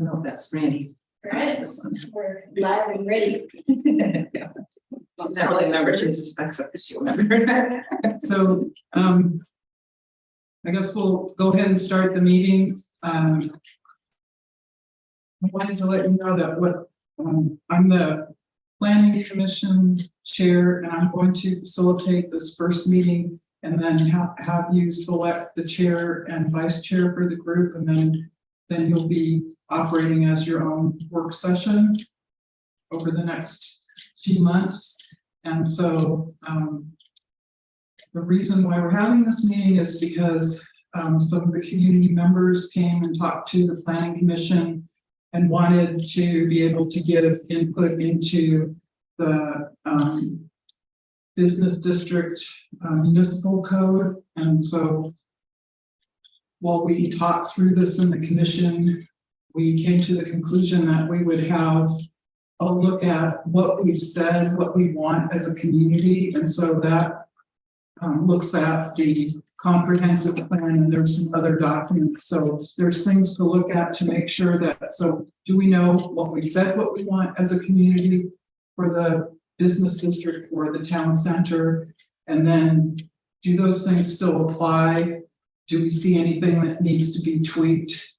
No, that's Randy. All right, we're live and ready. Yeah. She's not really a member, she just backs up because she'll remember. So, I guess we'll go ahead and start the meeting. I wanted to let you know that I'm the Planning Commission Chair, and I'm going to facilitate this first meeting and then have you select the chair and vice chair for the group, and then you'll be operating as your own work session over the next few months. And so the reason why we're having this meeting is because some of the community members came and talked to the Planning Commission and wanted to be able to give input into the business district municipal code. And so while we talked through this in the commission, we came to the conclusion that we would have a look at what we've said, what we want as a community. And so that looks at the comprehensive plan, and there's some other documents. So there's things to look at to make sure that, so do we know what we said, what we want as a community for the business district or the town center? And then do those things still apply? Do we see anything that needs to be tweaked?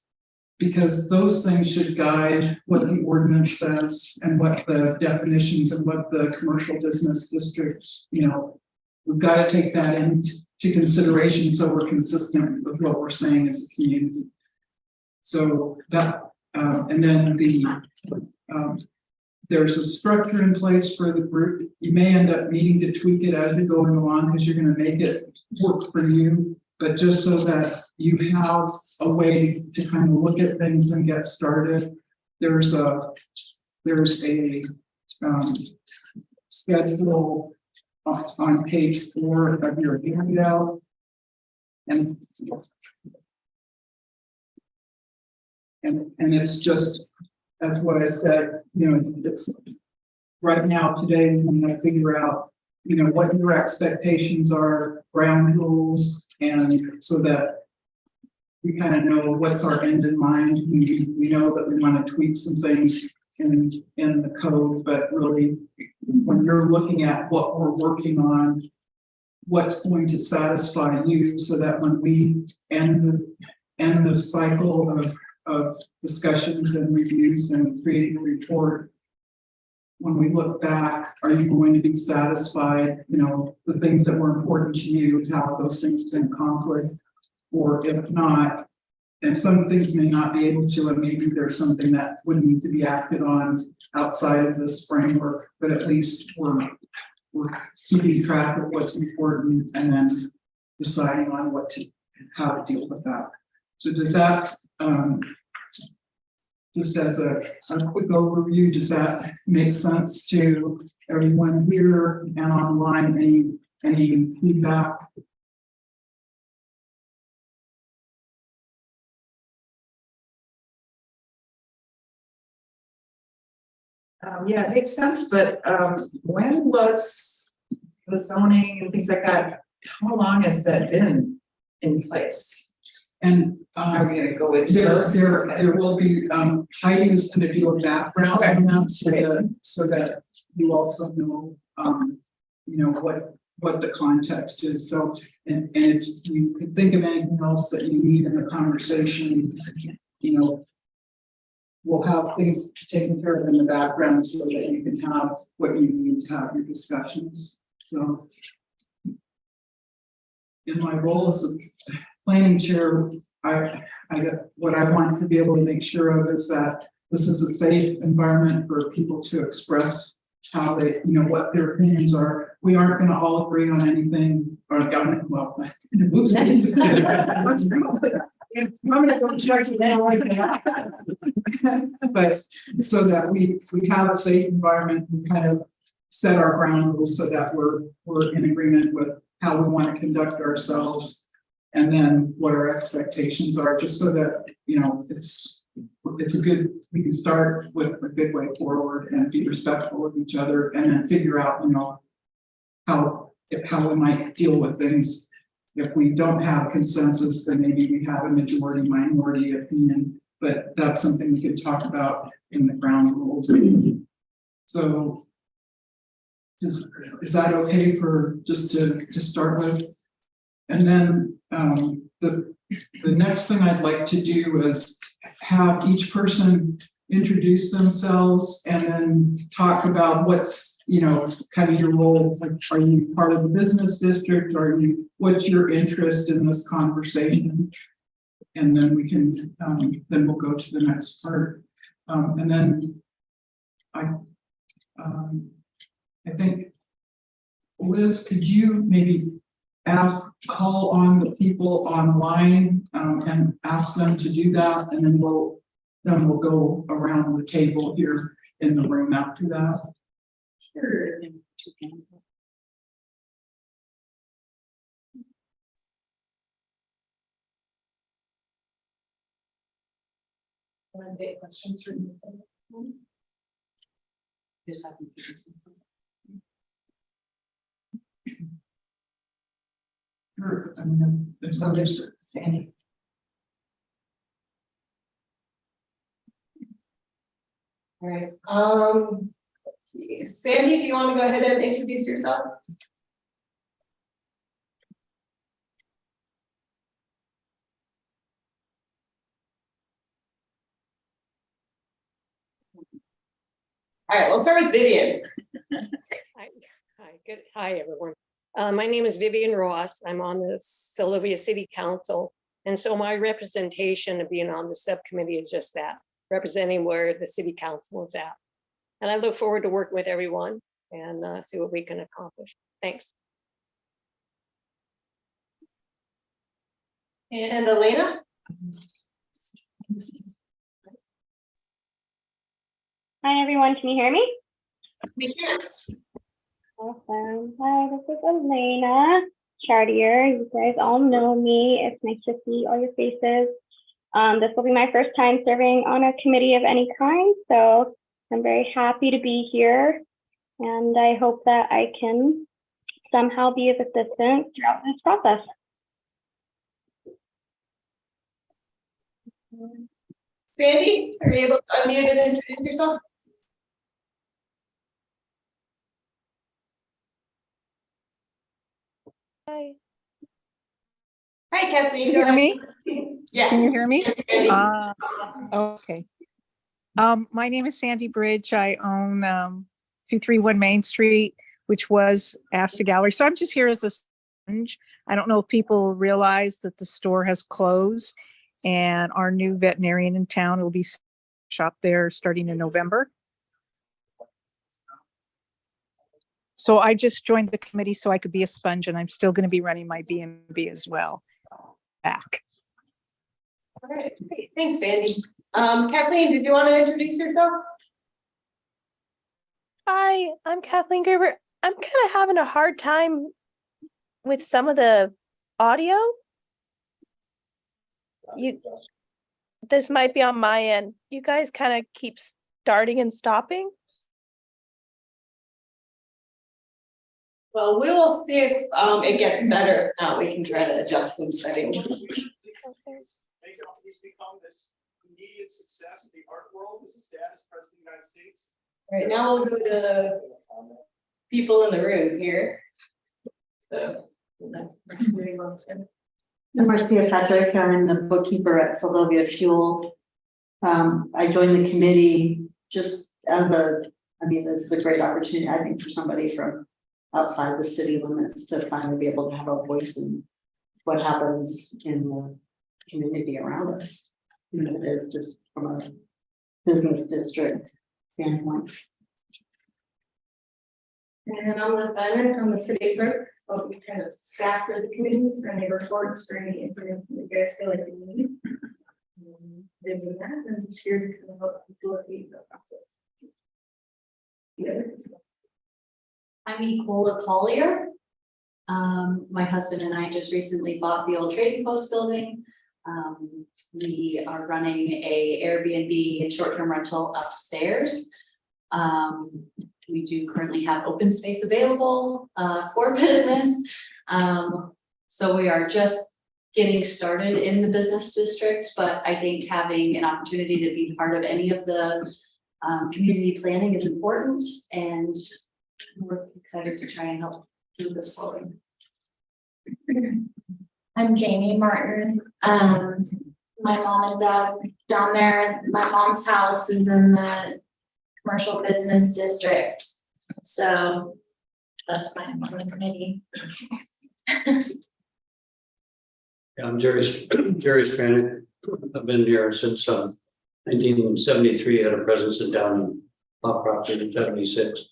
Because those things should guide what the ordinance says and what the definitions and what the commercial business districts, we've got to take that into consideration so we're consistent with what we're saying as a community. So that, and then there's a structure in place for the group. You may end up needing to tweak it as you're going along because you're going to make it work for you. But just so that you have a way to kind of look at things and get started, there's a schedule on page 4 of your handout, and it's just as what I said. It's right now today when I figure out what your expectations are, ground rules, and so that we kind of know what's our end in mind. We know that we want to tweak some things in the code, but really when you're looking at what we're working on, what's going to satisfy you so that when we end the cycle of discussions and reviews and creating a report, when we look back, are you going to be satisfied, the things that were important to you, how those things been accomplished? Or if not, and some things may not be able to, and maybe there's something that would need to be acted on outside of this framework, but at least we're keeping track of what's important and then deciding on how to deal with that. So does that, just as a quick overview, does that make sense to everyone here and online? Any feedback? Yeah, it makes sense, but when was the zoning and things like that? How long has that been in place? And Are we going to go into there those? there will be Heidi is going to do a background on that so that you also know what the context is. So and if you could think of anything else that you need in the conversation, we'll have things taken care of in the background so that you can have what you need to have your discussions. So in my role as a planning chair, what I want to be able to make sure of is that this is a safe environment for people to express how they, what their opinions are. We aren't going to all agree on anything, or well, whoops. But so that we have a safe environment and kind of set our ground rules so that we're in agreement with how we want to conduct ourselves, and then what our expectations are, just so that it's a good, we can start with a good way forward and be respectful of each other, and then figure out how we might deal with things if we don't have consensus, then maybe we have a majority minority opinion, but that's something we could talk about in the ground rules. So is that okay for just to start with? And then the next thing I'd like to do is have each person introduce themselves and then talk about what's, kind of your role. Like, are you part of the business district? What's your interest in this conversation? And then we can, then we'll go to the next part. And then I think, Liz, could you maybe call on the people online and ask them to do that, and then we'll go around the table here in the room after that. Sure. Want to take questions from you? Just have to do something. Sure. I mean, there's some Sandy. All right, let's see, Sandy, do you want to go ahead and introduce yourself? All right, we'll start with Vivian. Hi, everyone. My name is Vivian Ross. I'm on the Sylvia City Council. And so my representation of being on the subcommittee is just that, representing where the city council is at. And I look forward to working with everyone and see what we can accomplish. Thanks. And Elena? Hi everyone, can you hear me? We can't. Awesome. Hi, this is Elena Chartier. You guys all know me. It's nice to see all your faces. This will be my first time serving on a committee of any kind, so I'm very happy to be here, and I hope that I can somehow be of assistance throughout this process. Sandy, are you able to unmute and introduce yourself? Hi. Hi, Kathleen. Can you hear me? Yeah. Can you hear me? Sandy. Okay. My name is Sandy Bridge. I own 231 Main Street, which was Asta Gallery. So I'm just here as a sponge. I don't know if people realize that the store has closed and our new veterinarian in town will be shop there starting in November. So I just joined the committee so I could be a sponge, and I'm still going to be running my B&B as well. Back. All right, great. Thanks, Sandy. Kathleen, did you want to introduce yourself? Hi, I'm Kathleen Gerber. I'm kind of having a hard time with some of the audio. This might be on my end. You guys kind of keep starting and stopping. Well, we will see if it gets better. If not, we can try to adjust some settings. Okay. Make companies become this immediate success in the art world as the status president of the United States. Right now, we'll go to people in the room here. So, I'm Marcia Patrick. I'm the bookkeeper at Sylvia Fuel. I joined the committee just as this is a great opportunity, I think, for somebody from outside the city limits to finally be able to have a voice in what happens in the community around us. Even if it is just from a business district standpoint. And I'm Liz Diamond from the city clerk, so we kind of staff the committees and they report for any information you guys feel like you need. They do that and it's here to kind of help facilitate the process. Yeah. I'm Ecola Collier. My husband and I just recently bought the old Trading Post building. We are running a Airbnb and short-term rental upstairs. We do currently have open space available for business. So we are just getting started in the business district, but I think having an opportunity to be part of any of the community planning is important, and we're excited to try and help move this forward. I'm Jamie Martin. My mom and dad down there, my mom's house is in the commercial business district. So that's why I'm on the committee. I'm Jerry Stranick. I've been here since 1973. Had a presence in down in Pop Proctor in 76.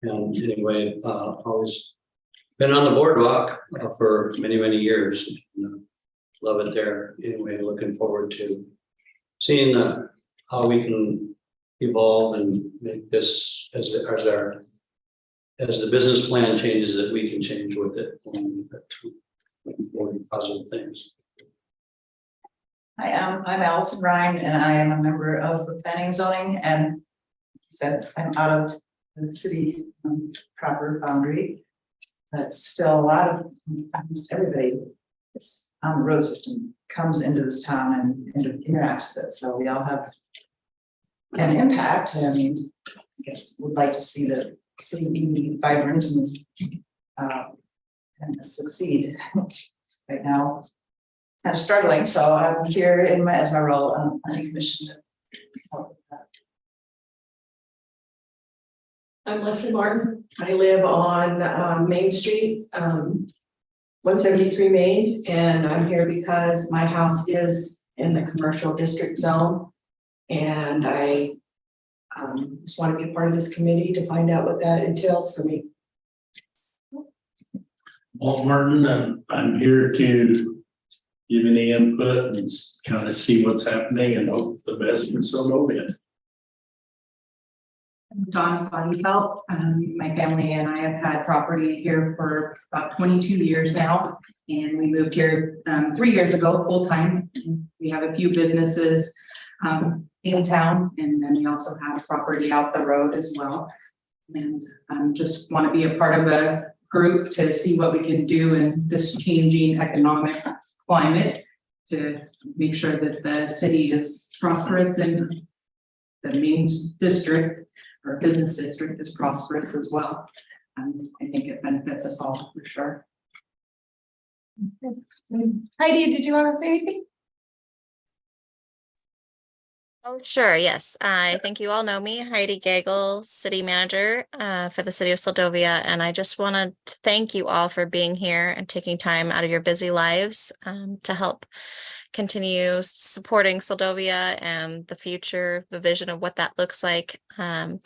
And anyway, always been on the boardwalk for many, many years. Love it there. Anyway, looking forward to seeing how we can evolve and make this as the business plan changes, that we can change with it. More positive things. Hi, I'm Allison Ryan, and I am a member of the planning and zoning, and said I'm out of the city proper boundary. But still a lot of, almost everybody that's on the road system comes into this town and interacts with it, so we all have an impact. I mean, I guess would like to see the city be vibrant and succeed. Right now, kind of struggling, so I'm here as my role on the commission. I'm Leslie Martin. I live on Main Street, 173 Main, and I'm here because my house is in the commercial district zone. And I just want to be a part of this committee to find out what that entails for me. Walt Martin, and I'm here to give any input and kind of see what's happening and hope the best for Sylvia. Dawn Funfeld. My family and I have had property here for about 22 years now, and we moved here 3 years ago full time. We have a few businesses in town, and then we also have property out the road as well. And just want to be a part of a group to see what we can do in this changing economic climate to make sure that the city is prosperous and the main district or business district is prosperous as well. I think it benefits us all for sure. Heidi, did you want to say anything? Oh, sure. Yes. I think you all know me, Heidi Gagel, city manager for the city of Seldovia. And I just wanted to thank you all for being here and taking time out of your busy lives to help continue supporting Seldovia and the future, the vision of what that looks like. I'm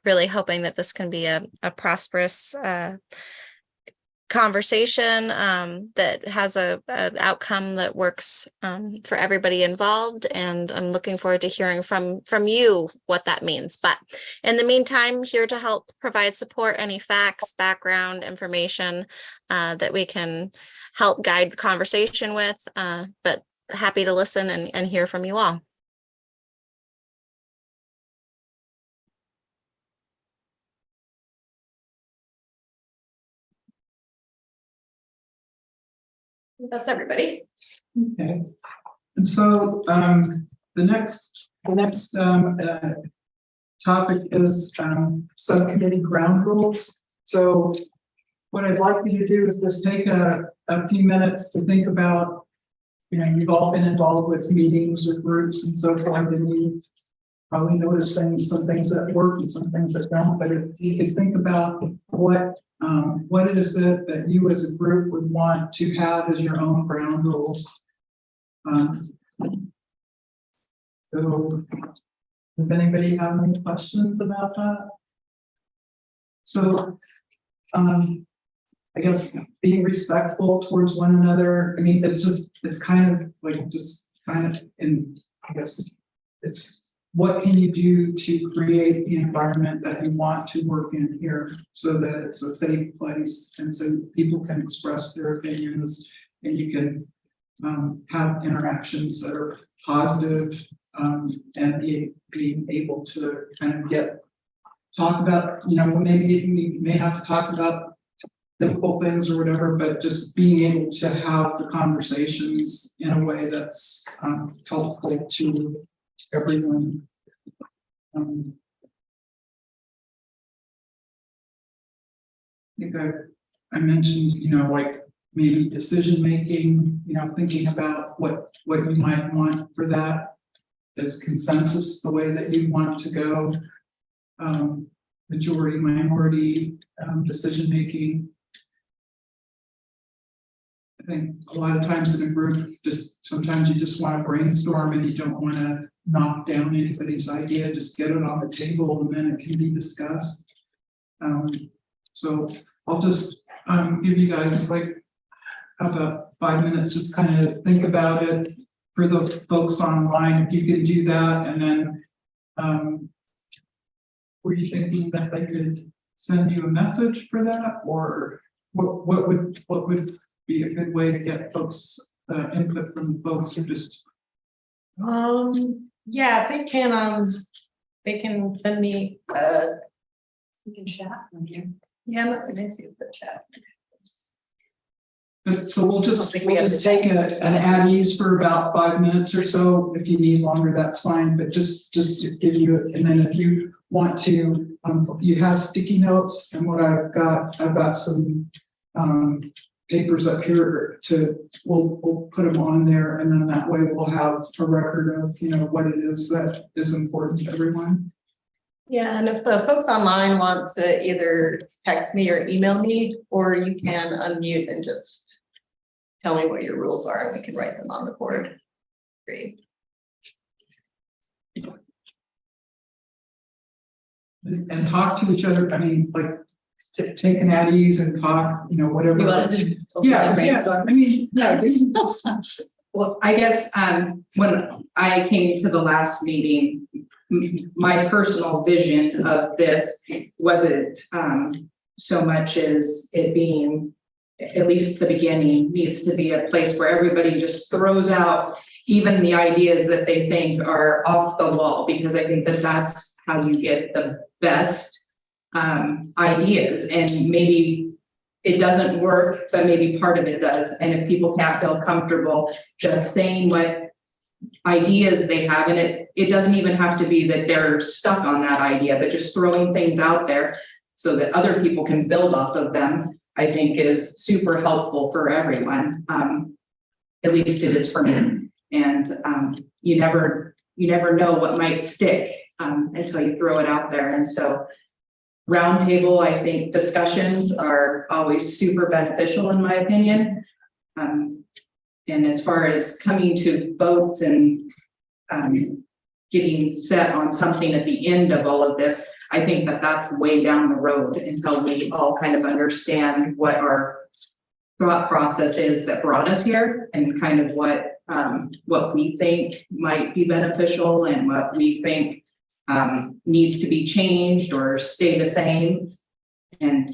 really hoping that this can be a prosperous conversation that has an outcome that works for everybody involved, and I'm looking forward to hearing from you what that means. But in the meantime, here to help provide support, any facts, background information that we can help guide the conversation with, but happy to listen and hear from you all. That's everybody. Okay. And so the next topic is subcommittee ground rules. So what I'd like you to do is just take a few minutes to think about, you've all been involved with meetings or groups and so forth, and you probably notice some things that work and some things that don't, but if you could think about what is it that you as a group would want to have as your own ground rules? So does anybody have any questions about that? So I guess being respectful towards one another. I mean, it's kind of like I guess it's what can you do to create the environment that you want to work in here so that it's a safe place and so people can express their opinions and you can have interactions that are positive and being able to kind of talk about, maybe we may have to talk about difficult things or whatever, but just being able to have the conversations in a way that's helpful to everyone. I think I mentioned, like maybe decision making, thinking about what you might want for that. Is consensus the way that you want to go? Majority, minority, decision making. I think a lot of times in a group, sometimes you just want to brainstorm and you don't want to knock down anybody's idea, just get it on the table and then it can be discussed. So I'll just give you guys like about 5 minutes, just kind of think about it. For the folks online, if you could do that, and then were you thinking that they could send you a message for that, or what would be a good way to get folks input from the folks who just Yeah, they can send me you can chat from here. Yeah, let me see the chat. But so we'll just take an at ease for about 5 minutes or so. If you need longer, that's fine. But just to give you, and then if you want to, you have sticky notes, and what I've got some papers up here we'll put them on there, and then that way we'll have a record of what it is that is important to everyone. Yeah, and if the folks online want to either text me or email me, or you can unmute and just tell me what your rules are, and we can write them on the board. Great. And talk to each other. I mean, like take an at ease and talk, whatever. You want us to? Yeah. I mean, yeah. Well, I guess when I came to the last meeting, my personal vision of this wasn't so much as it being, at least the beginning, needs to be a place where everybody just throws out even the ideas that they think are off the wall, because I think that that's how you get the best ideas. And maybe it doesn't work, but maybe part of it does. And if people can't feel comfortable just saying what ideas they have, and it doesn't even have to be that they're stuck on that idea, but just throwing things out there so that other people can build off of them, I think is super helpful for everyone. At least it is for me. And you never know what might stick until you throw it out there. And so roundtable, I think discussions are always super beneficial in my opinion. And as far as coming to votes and getting set on something at the end of all of this, I think that that's way down the road until we all kind of understand what our thought process is that brought us here, and kind of what we think might be beneficial and what we think needs to be changed or stay the same. And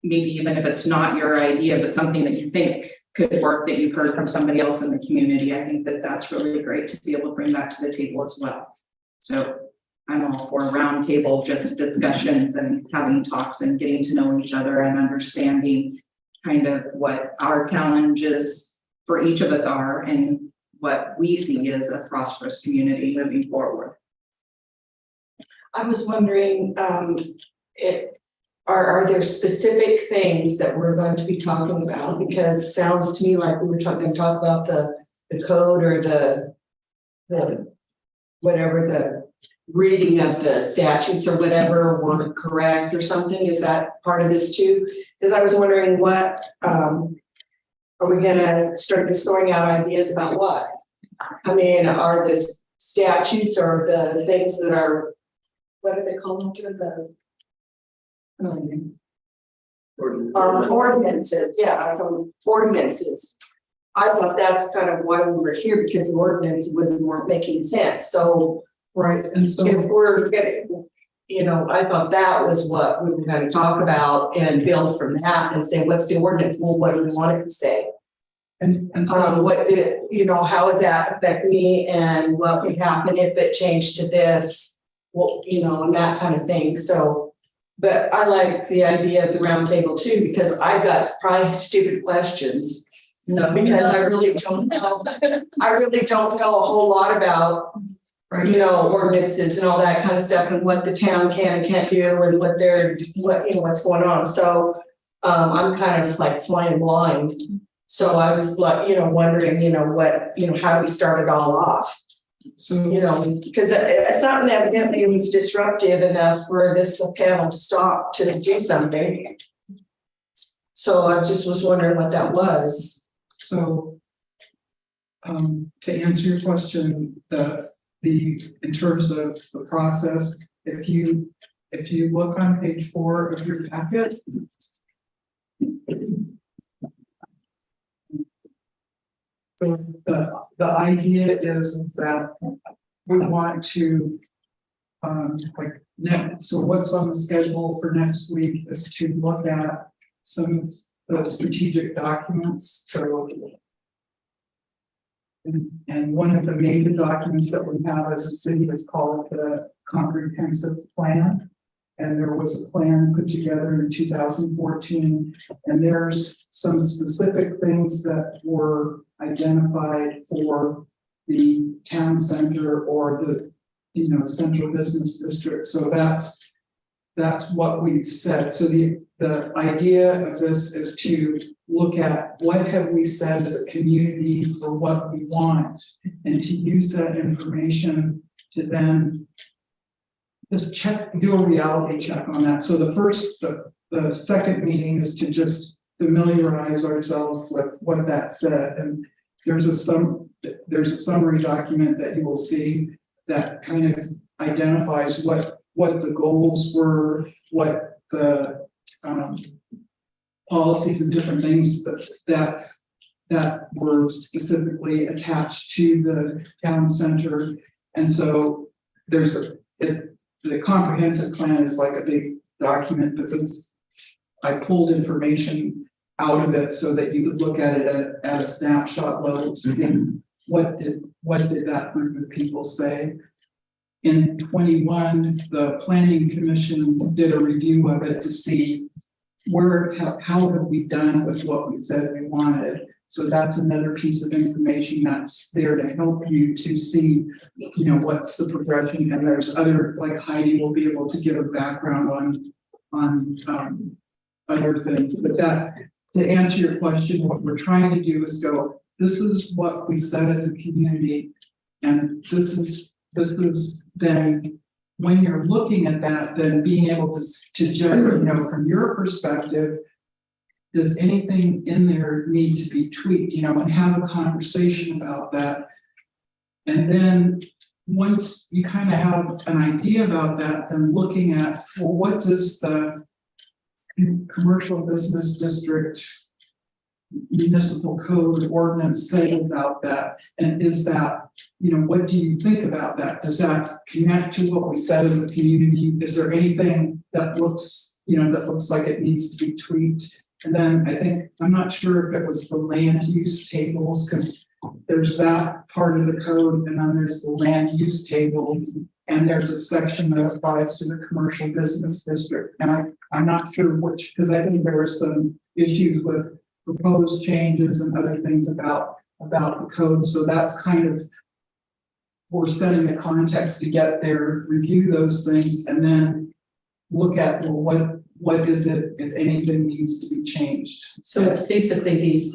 maybe even if it's not your idea, but something that you think could work that you've heard from somebody else in the community, I think that that's really great to be able to bring that to the table as well. So I'm all for roundtable, just discussions and having talks and getting to know each other and understanding kind of what our challenges for each of us are and what we see as a prosperous community moving forward. I was wondering, if are there specific things that we're going to be talking about? Because it sounds to me like we were going to talk about the code or the whatever, the reading of the statutes or whatever were correct or something. Is that part of this too? Because I was wondering what, are we gonna start just throwing out ideas about what? I mean, are the statutes or the things that are, what do they call them? Our ordinances, yeah, ordinances. I thought that's kind of why we were here, because the ordinance weren't making sense. So, right, and so if we're getting, I thought that was what we were going to talk about and build from that and say, what's the ordinance? Well, what do we want it to say? And so what did it, how does that affect me, and what would happen if it changed to this? Well, and that kind of thing. So But I like the idea of the round table too, because I've got probably stupid questions. Because I really don't know, I really don't know a whole lot about, you know, ordinances and all that kind of stuff and what the town can and can't do and what what's going on. So I'm kind of like flying blind. So I was like, wondering, how do we start it all off? So, Because something evidently was disruptive enough for this panel to stop to do something. So I just was wondering what that was. So, to answer your question, in terms of the process, if you look on page 4 of your packet. So the idea is that we want to, so what's on the schedule for next week is to look at some of the strategic documents. So, and one of the major documents that we have as a city is called the Comprehensive Plan. And there was a plan put together in 2014, and there's some specific things that were identified for the town center or the central business district. So that's what we've said. So the idea of this is to look at what have we said as a community for what we want, and to use that information to then just do a reality check on that. So the second meeting is to just familiarize ourselves with what that said. And there's a summary document that you will see that kind of identifies what the goals were, what the policies and different things that were specifically attached to the town center. And so the comprehensive plan is like a big document, but I pulled information out of it so that you could look at it at a snapshot level to see what did that group of people say. In 21, the planning commission did a review of it to see how have we done with what we said we wanted. So that's another piece of information that's there to help you to see, what's the progression. And there's other, like Heidi will be able to give a background on other things. But to answer your question, what we're trying to do is go, this is what we said as a community, and this is then when you're looking at that, then being able to judge, from your perspective, does anything in there need to be tweaked, and have a conversation about that. And then once you kind of have an idea about that, then looking at, well, what does the commercial business district municipal code ordinance say about that? And is that, what do you think about that? Does that connect to what we said as a community? Is there anything that looks like it needs to be tweaked? And then I'm not sure if it was the land use tables, because there's that part of the code, and then there's the land use table, and there's a section that applies to the commercial business district. And I'm not sure which, because I think there were some issues with proposed changes and other things about the code. So that's kind of, we're setting the context to get there, review those things, and then look at, well, what is it, if anything needs to be changed? So it's basically these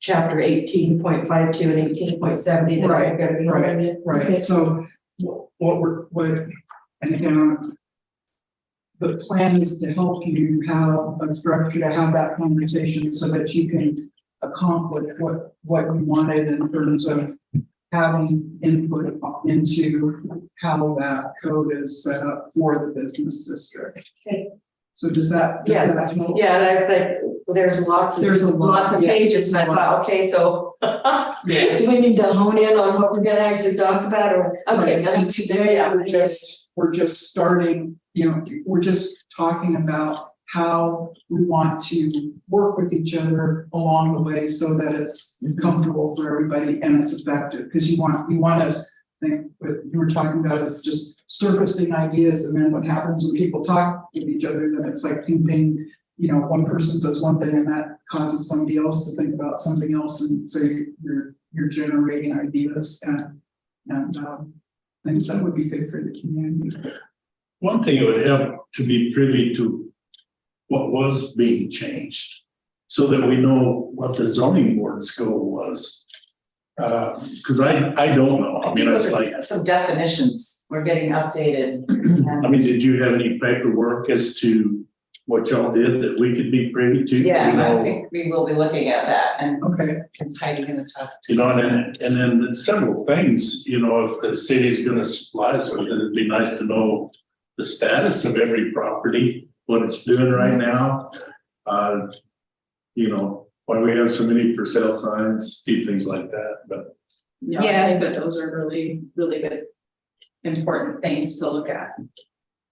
chapter 18.52 and 18.70 that are going to be amended. Right. Okay. So and again, the plan is to help you have a structure to have that conversation so that you can accomplish what you wanted in terms of having input into how that code is set up for the business district. Okay. So does that help? Yeah, that's like, there's lots of pages, and I thought, okay, so do we need to hone in on what we're gonna actually talk about, or okay? And today we're just starting, we're just talking about how we want to work with each other along the way so that it's comfortable for everybody and it's effective. Because you want us, I think what you were talking about is just surfacing ideas, and then what happens when people talk with each other, then it's like ping ping. You know, one person says one thing and that causes somebody else to think about something else, and so you're generating ideas and things that would be good for the community. One thing it would help to be privy to what was being changed, so that we know what the zoning board's goal was. Because I don't know. I mean, it's like, Some definitions were getting updated. I mean, did you have any paperwork as to what y'all did that we could be privy to? Yeah, You know, I think we will be looking at that, and Okay. it's Heidi gonna talk. you know, and then several things, you know, if the city's gonna supply us with it, it'd be nice to know the status of every property, what it's doing right now. You know, why we have so many for sale signs, few things like that, but. Yeah, I think that those are really, really good, important things to look at.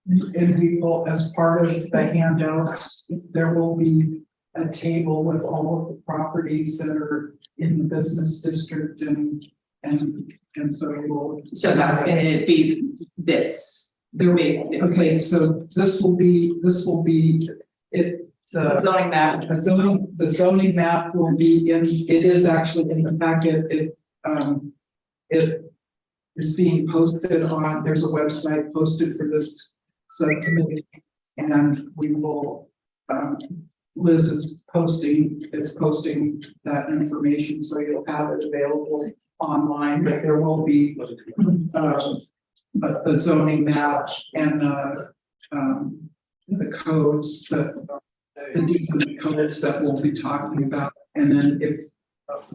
And we will, as part of the handouts, there will be a table with all of the properties that are in the business district and so we'll. So that's gonna be this. There will be, okay, so this will be it. The zoning map. The zoning map will be in, it is actually in the packet, it is being posted on, there's a website posted for this subcommittee. And we will, Liz is posting that information, so you'll have it available online, but there will be the zoning map and the codes that the different codes that we'll be talking about. And then if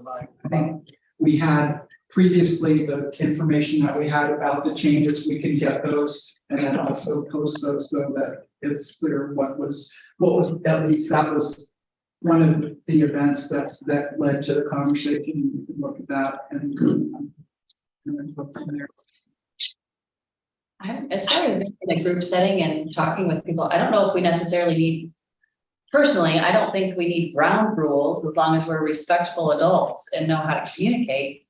I think we had previously the information that we had about the changes, we can get those and then also post those so that it's clear what was, at least that was one of the events that led to the conversation. You can look at that and then go from there. As far as being in a group setting and talking with people, I don't know if we necessarily need, personally, I don't think we need ground rules as long as we're respectful adults and know how to communicate.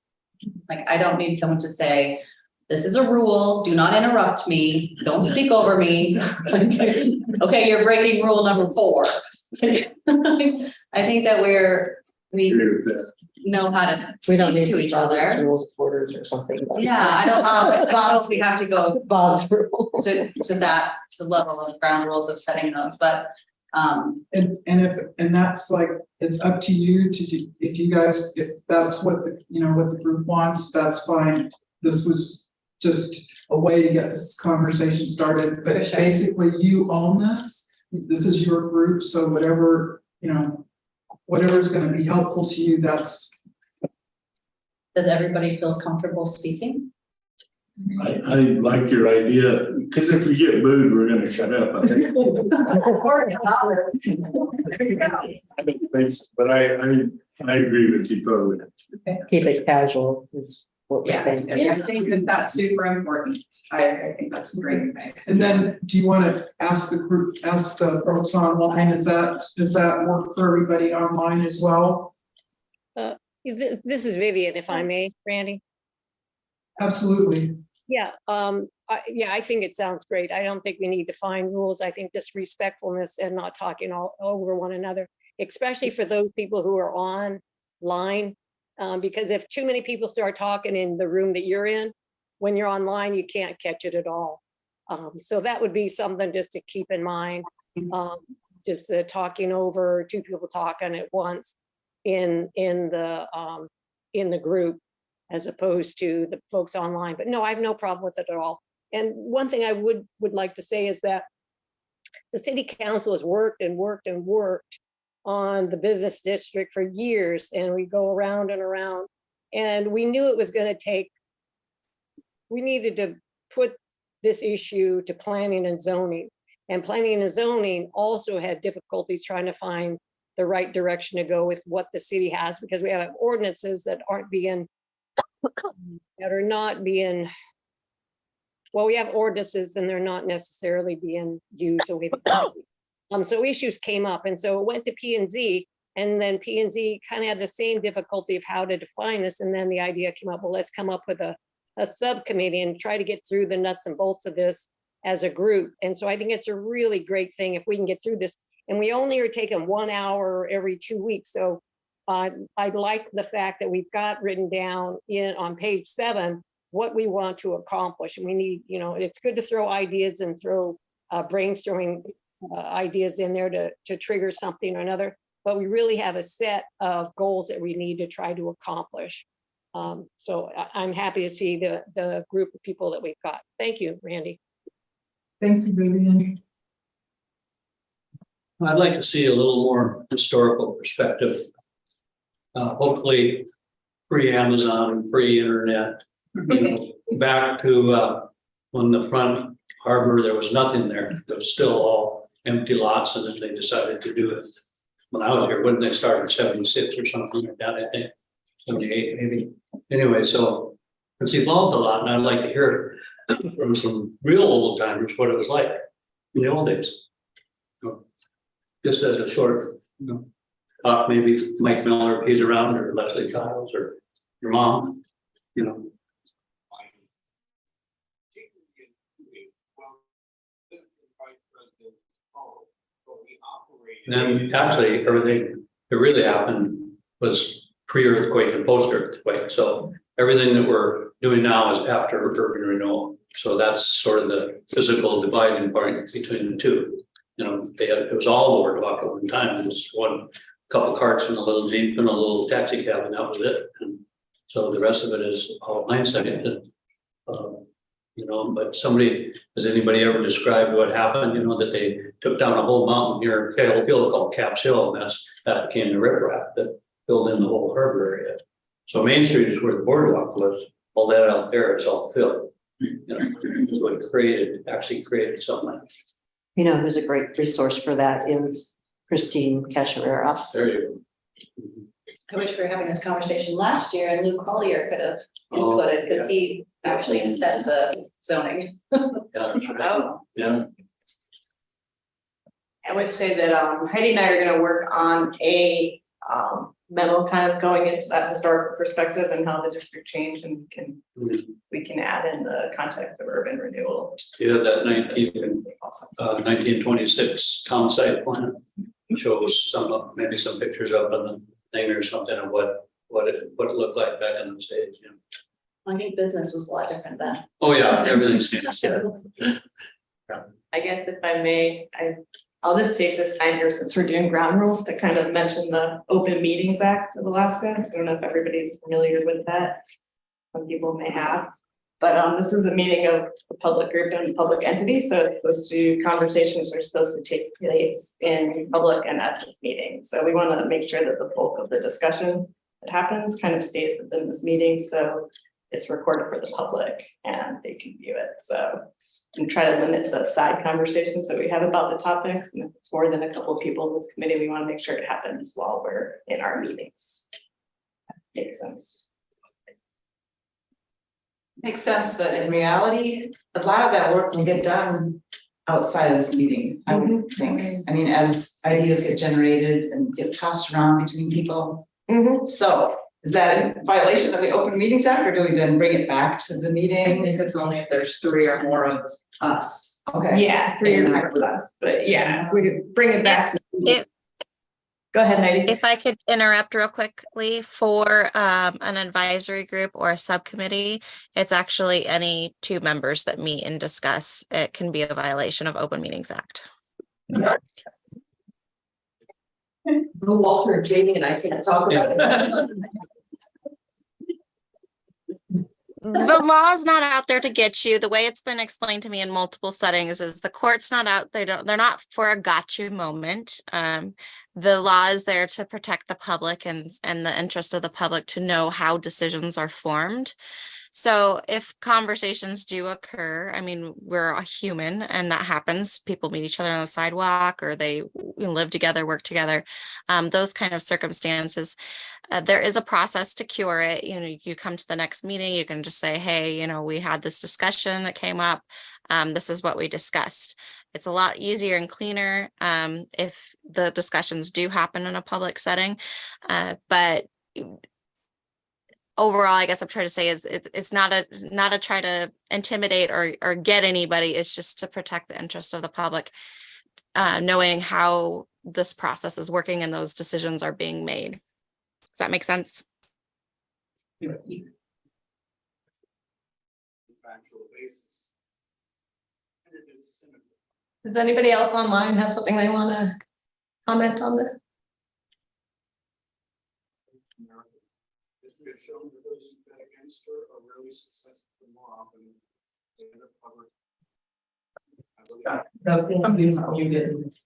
Like, I don't need someone to say, this is a rule, do not interrupt me, don't speak over me. Like, okay, you're breaking rule number 4. I think that we know how to speak to each other. Rules of orders or something. Yeah, I don't know if we have to go to that level of ground rules of setting those, but and that's like, it's up to you to do, if you guys, if that's what what the group wants, that's fine. This was just a way to get this conversation started, but basically you own this. This is your group, so whatever, whatever's going to be helpful to you, that's. does everybody feel comfortable speaking? I like your idea, because if we get booed, we're gonna shut up, I think. But I agree with you totally. Keep it casual is what we're Yeah, saying. I think that's super important. I think that's great. And then, do you want to ask the folks online? Does that work for everybody online as well? This is Vivian, if I may, Randy. Absolutely. Yeah, I think it sounds great. I don't think we need to find rules. I think just respectfulness and not talking all over one another, especially for those people who are online. Because if too many people start talking in the room that you're in, when you're online, you can't catch it at all. So that would be something just to keep in mind. Just talking over 2 people talking at once in the group, as opposed to the folks online. But no, I have no problem with it at all. And one thing I would like to say is that the city council has worked and worked and worked on the business district for years, and we go around and around. And we knew it was going to take, we needed to put this issue to planning and zoning. And planning and zoning also had difficulties trying to find the right direction to go with what the city has, because we have ordinances that aren't being that are not being, well, we have ordinances and they're not necessarily being used the way they should be. So issues came up, and so it went to P&Z, and then P&Z kind of had the same difficulty of how to define this, and then the idea came up, well, let's come up with a a subcommittee and try to get through the nuts and bolts of this as a group. And so I think it's a really great thing if we can get through this. And we only are taking 1 hour every 2 weeks. So I like the fact that we've got written down on page 7 what we want to accomplish. And we need, it's good to throw ideas and throw brainstorming ideas in there to trigger something or another. But we really have a set of goals that we need to try to accomplish. So I'm happy to see the group of people that we've got. Thank you, Randy. Thank you, Vivian. I'd like to see a little more historical perspective. Hopefully pre-Amazon, pre-internet, back to when the front harbor, there was nothing there. There was still all empty lots, and then they decided to do it. When I was here, when they started 76 or something like that, I think 78 maybe. Anyway, so it's evolved a lot, and I'd like to hear from some real old timers what it was like in the old days. Just as a short, talk, maybe Mike Miller, if he's around, or Leslie Childs, or your mom, And then actually everything that really happened was pre-earthquake and post-earthquake. So everything that we're doing now is after urban renewal. So that's sort of the physical dividing point between the two. It was all boardwalk at one time. It was one couple carts and a little Jeep and a little taxi cab, and that was it. And so the rest of it is all hindsight. But has anybody ever described what happened? That they took down a whole mountain here in Cale Hill called Caps Hill, and that became the riprap that filled in the whole harbor area. So Main Street is where the boardwalk was. All that out there is all filled. So it actually created something. Who's a great resource for that is Christine Cacharera. There you go. I wish we were having this conversation last year and Lou Collier could have inputted because he actually set the zoning. Yeah. I would say that Heidi and I are going to work on a memo kind of going into that historical perspective and how the district changed, and we can add in the context of urban renewal. Yeah, that 1926 town site plan shows maybe some pictures up on the thing or something of what it looked like back in those days. I think business was a lot different then. Oh yeah, everything's changed. I guess if I may, I'll just take this time here since we're doing ground rules to kind of mention the Open Meetings Act of Alaska. I don't know if everybody's familiar with that. Some people may have, but this is a meeting of a public group and a public entity. So conversations are supposed to take place in public and at this meeting. So we want to make sure that the bulk of the discussion that happens kind of stays within this meeting. So it's recorded for the public and they can view it. So, and try to limit the side conversations that we have about the topics. And if it's more than a couple of people in this committee, we want to make sure it happens while we're in our meetings. Makes sense. Makes sense, but in reality, a lot of that work can get done outside of this meeting, I would think. I mean, as ideas get generated and get tossed around between people. So is that a violation of the Open Meetings Act, or do we then bring it back to the meeting? If it's only if there's 3 or more of us. Okay. Yeah, 3 or more of us, but yeah, we could bring it back to the Go ahead, Heidi. If I could interrupt real quickly, for an advisory group or a subcommittee, it's actually any 2 members that meet and discuss. It can be a violation of Open Meetings Act. Walter, Jamie, and I can't talk about it. The law is not out there to get you. The way it's been explained to me in multiple settings is the court's not out. They're not for a gotcha moment. The law is there to protect the public and the interest of the public to know how decisions are formed. So if conversations do occur, I mean, we're a human and that happens. People meet each other on the sidewalk or they live together, work together. Those kind of circumstances, there is a process to cure it. You come to the next meeting, you can just say, hey, we had this discussion that came up. This is what we discussed. It's a lot easier and cleaner if the discussions do happen in a public setting. But overall, I guess I'm trying to say is it's not a try to intimidate or get anybody. It's just to protect the interest of the public, knowing how this process is working and those decisions are being made. Does that make sense? Factual basis. And if it's cynical. Does anybody else online have something they want to comment on this? History has shown that those who bet against her are rarely successful more often. They end up covered.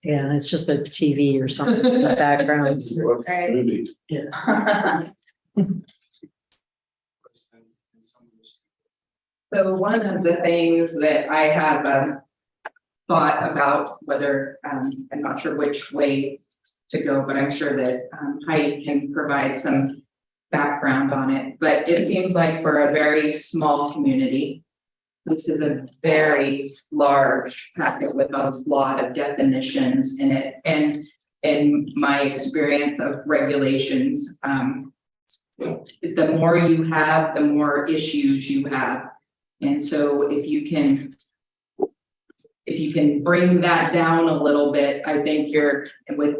Yeah, it's just a TV or something in the background. Movie. Yeah. So one of the things that I have thought about, whether I'm not sure which way to go, but I'm sure that Heidi can provide some background on it. But it seems like for a very small community, this is a very large packet with a lot of definitions in it. And in my experience of regulations, the more you have, the more issues you have. And so if you can bring that down a little bit, I think you're, with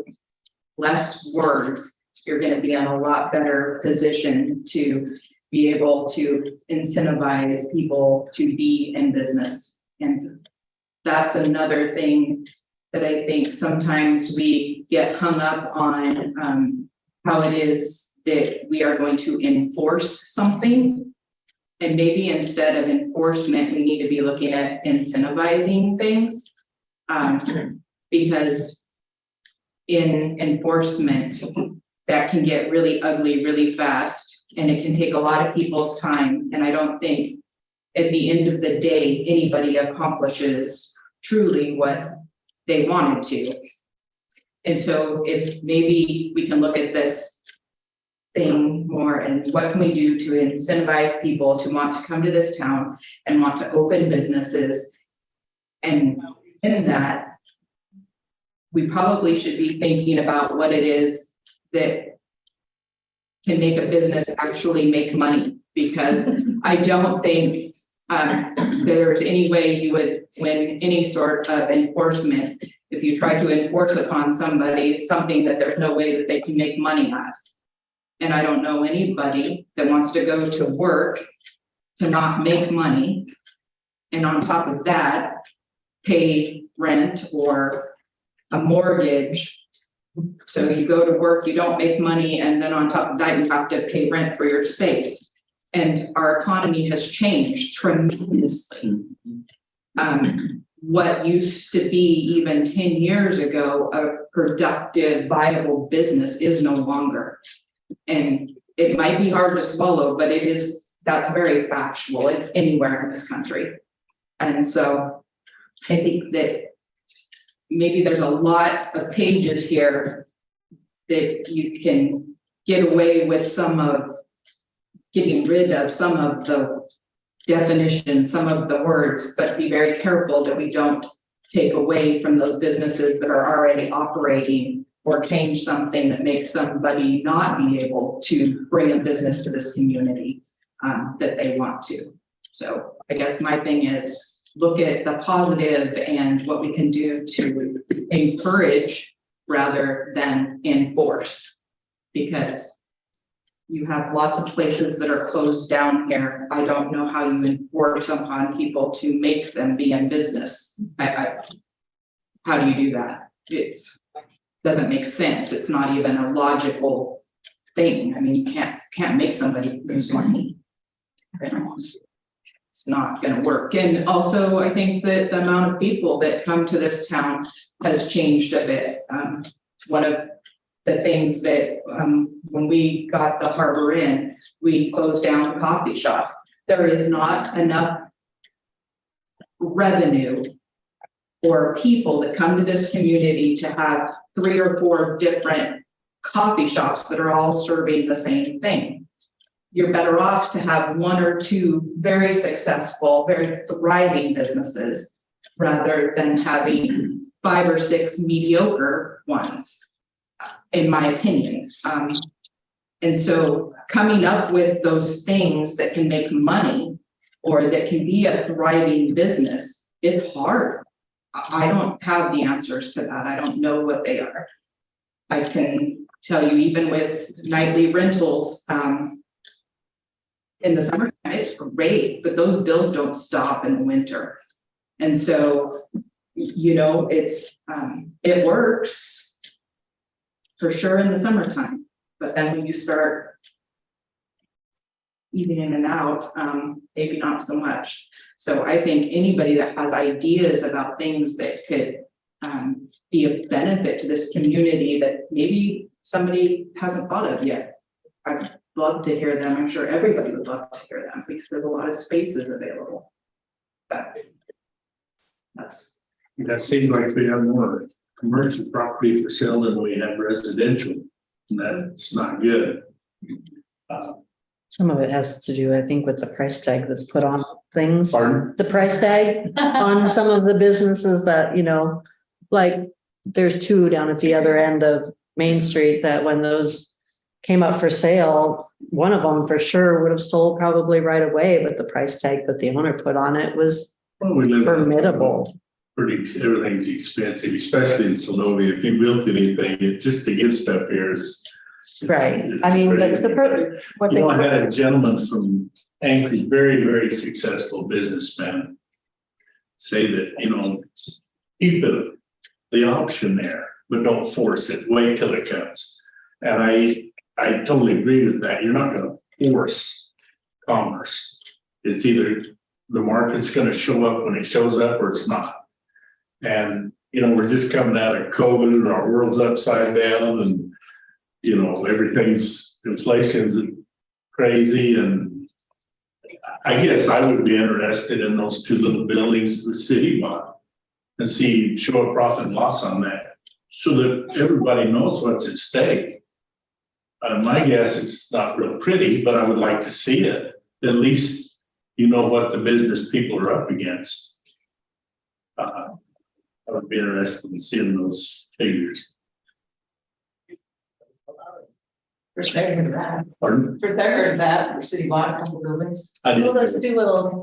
less words, you're going to be in a lot better position to be able to incentivize people to be in business. And that's another thing that I think sometimes we get hung up on, how it is that we are going to enforce something. And maybe instead of enforcement, we need to be looking at incentivizing things. Because in enforcement, that can get really ugly really fast, and it can take a lot of people's time. And I don't think at the end of the day, anybody accomplishes truly what they wanted to. And so if maybe we can look at this thing more and what can we do to incentivize people to want to come to this town and want to open businesses. And in that, we probably should be thinking about what it is that can make a business actually make money, because I don't think there's any way you would win any sort of enforcement if you try to enforce upon somebody something that there's no way that they can make money at. And I don't know anybody that wants to go to work to not make money, and on top of that, pay rent or a mortgage. So you go to work, you don't make money, and then on top of that, you have to pay rent for your space. And our economy has changed tremendously. What used to be even 10 years ago, a productive, viable business is no longer. And it might be hard to swallow, but that's very factual. It's anywhere in this country. And so I think that maybe there's a lot of pages here that you can get away with getting rid of some of the definitions, some of the words, but be very careful that we don't take away from those businesses that are already operating or change something that makes somebody not be able to bring a business to this community that they want to. So I guess my thing is look at the positive and what we can do to encourage rather than enforce, because you have lots of places that are closed down here. I don't know how you enforce upon people to make them be in business. How do you do that? It doesn't make sense. It's not even a logical thing. I mean, you can't make somebody lose money. It's not going to work. And also, I think that the amount of people that come to this town has changed a bit. One of the things that when we got the Harbor Inn, we closed down the coffee shop. There is not enough revenue or people that come to this community to have 3 or 4 different coffee shops that are all serving the same thing. You're better off to have 1 or 2 very successful, very thriving businesses rather than having 5 or 6 mediocre ones, in my opinion. And so coming up with those things that can make money or that can be a thriving business, it's hard. I don't have the answers to that. I don't know what they are. I can tell you, even with nightly rentals, in the summer, it's great, but those bills don't stop in the winter. And so, you know, it's, it works for sure in the summertime, but then when you start eating in and out, maybe not so much. So I think anybody that has ideas about things that could be of benefit to this community that maybe somebody hasn't thought of yet, I'd love to hear them. I'm sure everybody would love to hear them because there's a lot of spaces available. But that seems like we have more commercial property for sale than we have residential, and that's not good. Some of it has to do, I think, with the price tag that's put on things. Pardon? The price tag on some of the businesses that, you know, like there's two down at the other end of Main Street that when those came up for sale, one of them for sure would have sold probably right away, but the price tag that the owner put on it was formidable. Everything's expensive, especially in Solovia. If you built anything, just to get stuff here is. Right. I mean, but what they. I had a gentleman from Anchorage, very, very successful businessman, say that, you know, keep the option there, but don't force it. Wait till it comes. And I totally agree with that. You're not going to force commerce. It's either the market's going to show up when it shows up or it's not. And, you know, we're just coming out of COVID and our world's upside down and, you know, inflation's crazy. And I guess I would be interested in those two little buildings the city bought and show a profit and loss on that so that everybody knows what's at stake. My guess is not real pretty, but I would like to see it. At least you know what the business people are up against. I would be interested in seeing those figures. First I heard that. Pardon? First I heard that, the city bought a couple buildings. I didn't. Well, those two little,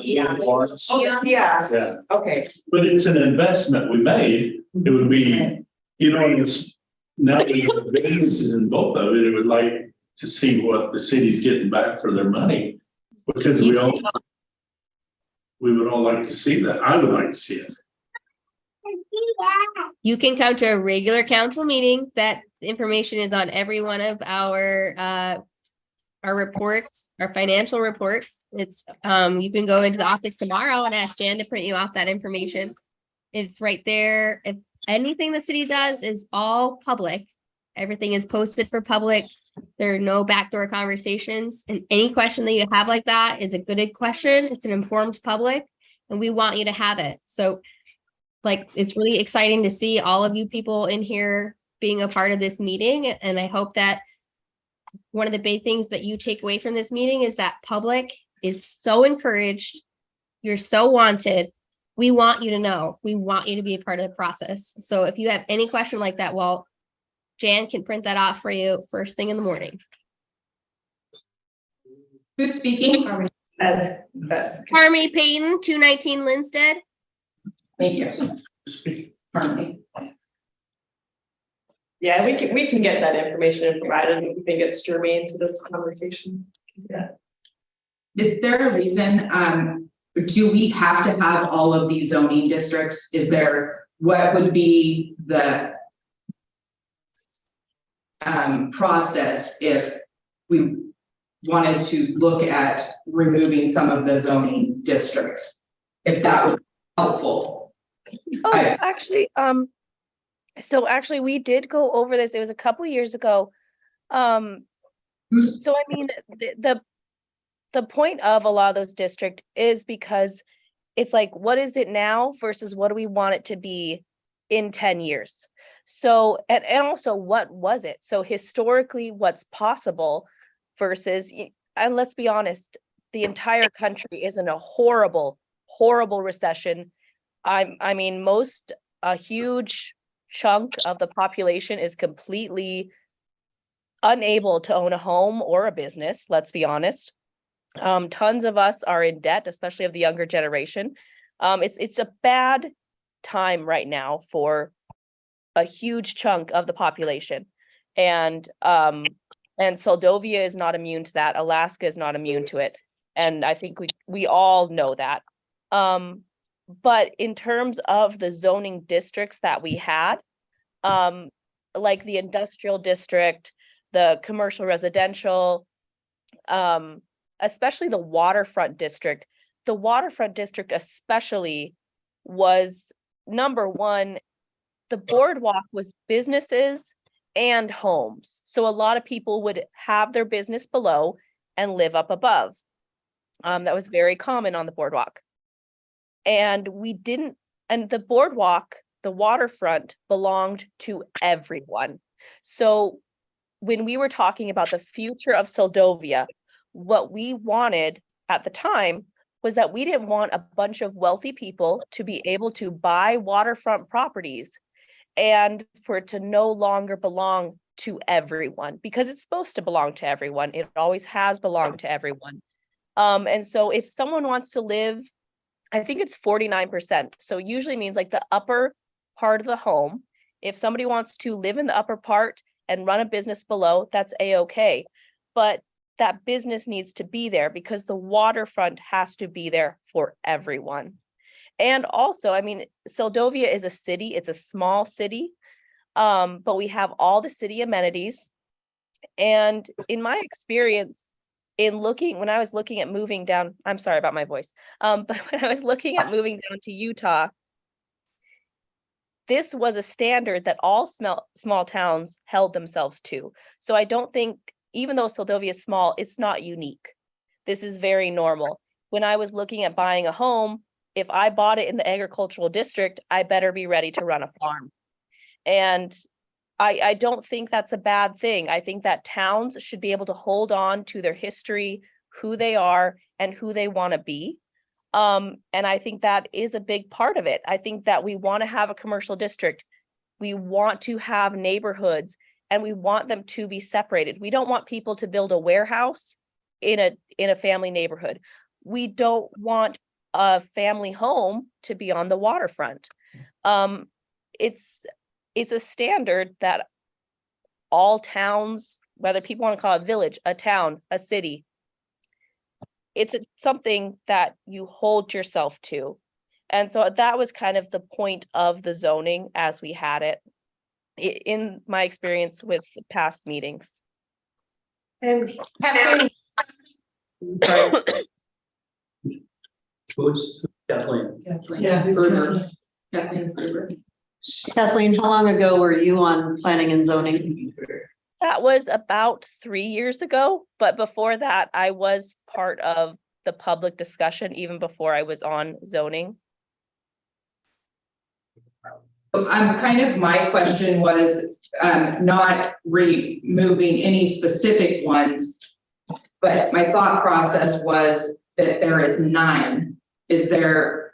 Yeah. Yeah. Yes, Yeah. okay. But it's an investment we made. It would be, you know, it's now that the businesses in both of it, it would like to see what the city's getting back for their money. Because we would all like to see that. I would like to see it. You can come to a regular council meeting. That information is on every one of our reports, our financial reports. It's you can go into the office tomorrow and ask Jan to print you off that information. It's right there. If anything the city does is all public, everything is posted for public. There are no backdoor conversations, and any question that you have like that is a good question. It's an informed public, and we want you to have it. So like, it's really exciting to see all of you people in here being a part of this meeting. And I hope that one of the big things that you take away from this meeting is that public is so encouraged. You're so wanted. We want you to know. We want you to be a part of the process. So if you have any question like that, well, Jan can print that off for you first thing in the morning. Who's speaking? That's Harmony Payton, 219 Linstead. Thank you. Harmony. Yeah, we can get that information provided if we think it's germane to this conversation. Yeah. Is there a reason, do we have to have all of these zoning districts? Is there, what would be the process if we wanted to look at removing some of the zoning districts? If that would be helpful. Oh, actually, so actually we did go over this. It was a couple years ago. So I mean, the point of a lot of those districts is because it's like, what is it now versus what do we want it to be in 10 years? So, and also what was it? So historically, what's possible versus, and let's be honest, the entire country is in a horrible, horrible recession. I mean, a huge chunk of the population is completely unable to own a home or a business, let's be honest. Tons of us are in debt, especially of the younger generation. It's a bad time right now for a huge chunk of the population. And Soldovia is not immune to that. Alaska is not immune to it. And I think we all know that. But in terms of the zoning districts that we had, like the industrial district, the commercial residential, especially the waterfront district especially was number one. The boardwalk was businesses and homes. So a lot of people would have their business below and live up above. That was very common on the boardwalk. And the boardwalk, the waterfront, belonged to everyone. So when we were talking about the future of Soldovia, what we wanted at the time was that we didn't want a bunch of wealthy people to be able to buy waterfront properties and for it to no longer belong to everyone, because it's supposed to belong to everyone. It always has belonged to everyone. And so if someone wants to live, I think it's 49%. So it usually means like the upper part of the home. If somebody wants to live in the upper part and run a business below, that's a-okay. But that business needs to be there because the waterfront has to be there for everyone. And also, I mean, Soldovia is a city, it's a small city, but we have all the city amenities. And in my experience, when I was looking at moving down, I'm sorry about my voice, but when I was looking at moving down to Utah, this was a standard that all small towns held themselves to. So I don't think, even though Soldovia is small, it's not unique. This is very normal. When I was looking at buying a home, if I bought it in the agricultural district, I better be ready to run a farm. And I don't think that's a bad thing. I think that towns should be able to hold on to their history, who they are, and who they want to be. And I think that is a big part of it. I think that we want to have a commercial district. We want to have neighborhoods, and we want them to be separated. We don't want people to build a warehouse in a family neighborhood. We don't want a family home to be on the waterfront. It's a standard that all towns, whether people want to call it a village, a town, a city, it's something that you hold yourself to. And so that was kind of the point of the zoning as we had it in my experience with past meetings. And Kathleen. Who's Kathleen? Yeah, who's Kathleen, how long ago were you on planning and zoning? That was about 3 years ago, but before that, I was part of the public discussion even before I was on zoning. My question was, not removing any specific ones, but my thought process was that there is 9. Is there,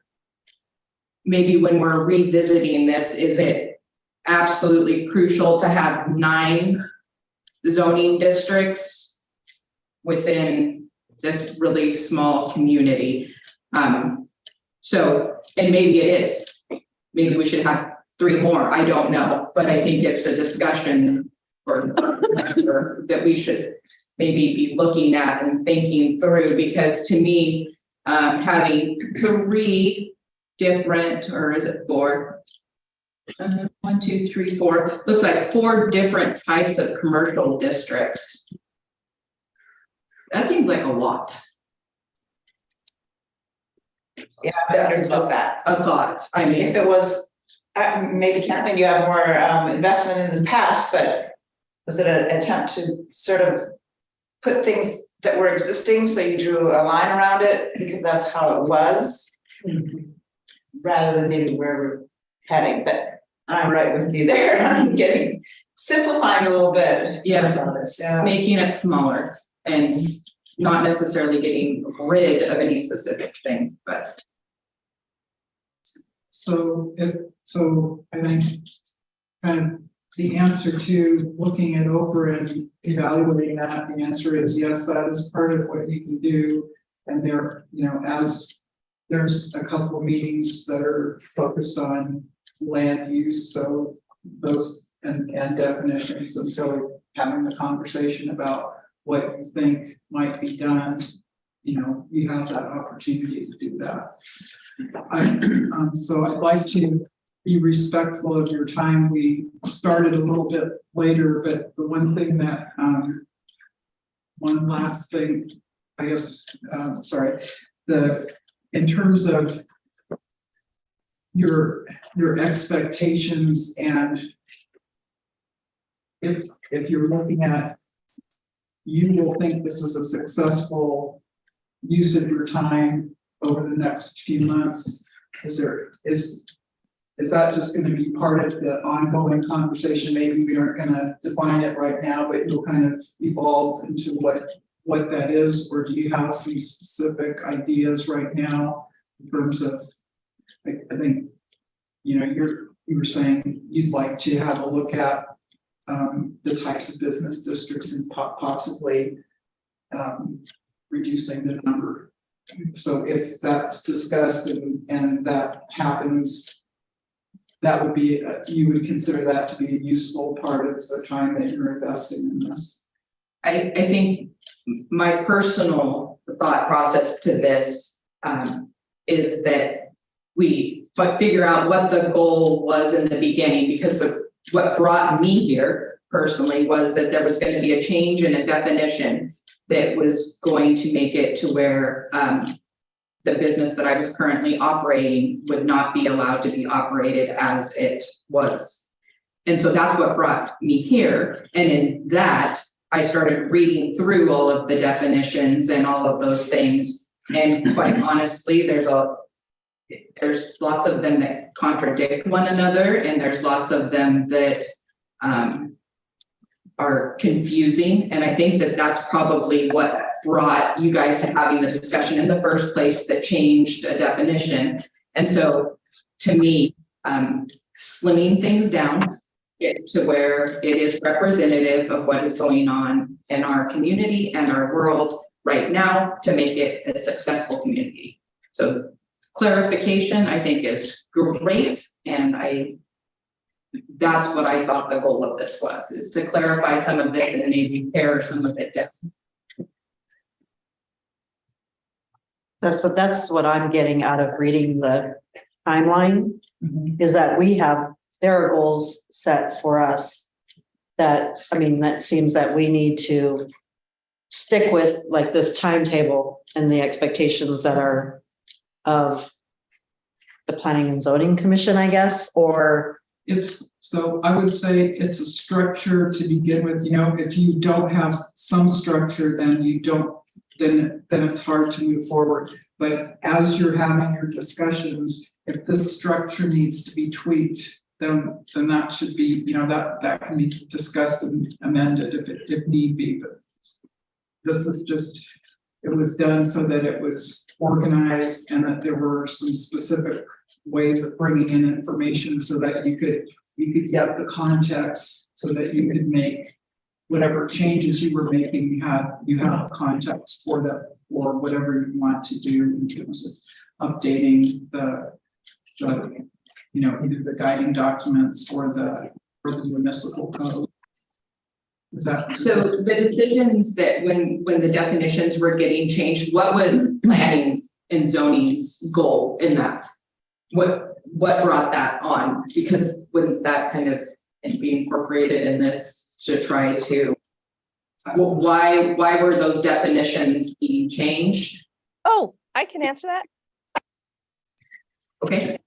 maybe when we're revisiting this, is it absolutely crucial to have 9 zoning districts within this really small community? So, and maybe it is, maybe we should have 3 more, I don't know, but I think it's a discussion or that we should maybe be looking at and thinking through, because to me, having 3 different, or is it 4? 1, 2, 3, 4. Looks like 4 different types of commercial districts. That seems like a lot. Yeah, there's about that. A thought. I mean, If it was, maybe Kathleen, you have more investment in the past, but was it an attempt to sort of put things that were existing, so you drew a line around it because that's how it was, rather than maybe where we're heading? But I'm right with you there. I'm simplifying a little bit. Yeah, making it smaller and not necessarily getting rid of any specific thing, but. So I think kind of the answer to looking it over and evaluating that, the answer is yes, that is part of what you can do. And there, you know, as there's a couple of meetings that are focused on land use, so those and definitions, and so having the conversation about what you think might be done, you know, you have that opportunity to do that. So I'd like to be respectful of your time. We started a little bit later, but the one thing that, one last thing, I guess, sorry, in terms of your expectations, and if you're looking at, you will think this is a successful use of your time over the next few months. Is that just going to be part of the ongoing conversation? Maybe we aren't going to define it right now, but it'll kind of evolve into what that is, or do you have some specific ideas right now in terms of, I think, you know, you were saying you'd like to have a look at the types of business districts and possibly reducing the number. So if that's discussed and that happens, that would be, you would consider that to be a useful part of the time that you're investing in this. I think my personal thought process to this is that we figure out what the goal was in the beginning, because what brought me here personally was that there was going to be a change in a definition that was going to make it to where the business that I was currently operating would not be allowed to be operated as it was. And so that's what brought me here. And in that, I started reading through all of the definitions and all of those things. And quite honestly, there's lots of them that contradict one another, and there's lots of them that are confusing. And I think that that's probably what brought you guys to having the discussion in the first place that changed a definition. And so to me, slimming things down, get to where it is representative of what is going on in our community and our world right now to make it a successful community. So clarification, I think, is great. And that's what I thought the goal of this was, is to clarify some of this and maybe pare some of it down. So that's what I'm getting out of reading the timeline, is that there are goals set for us that, I mean, that seems that we need to stick with, like this timetable and the expectations that are of the Planning and Zoning Commission, I guess, or so I would say it's a structure to begin with. You know, if you don't have some structure, then then it's hard to move forward. But as you're having your discussions, if this structure needs to be tweaked, then that should be, you know, that can be discussed and amended if need be. But this is just, it was done so that it was organized and that there were some specific ways of bringing in information so that you could get the context, so that you could make whatever changes you were making, you have context for that, or whatever you want to do in terms of updating the you know, either the guiding documents or the municipal code. Is that so? The decisions that when the definitions were getting changed, what was planning and zoning's goal in that? What brought that on? Because wouldn't that kind of be incorporated in this to try to, why were those definitions being changed? Oh, I can answer that. Okay.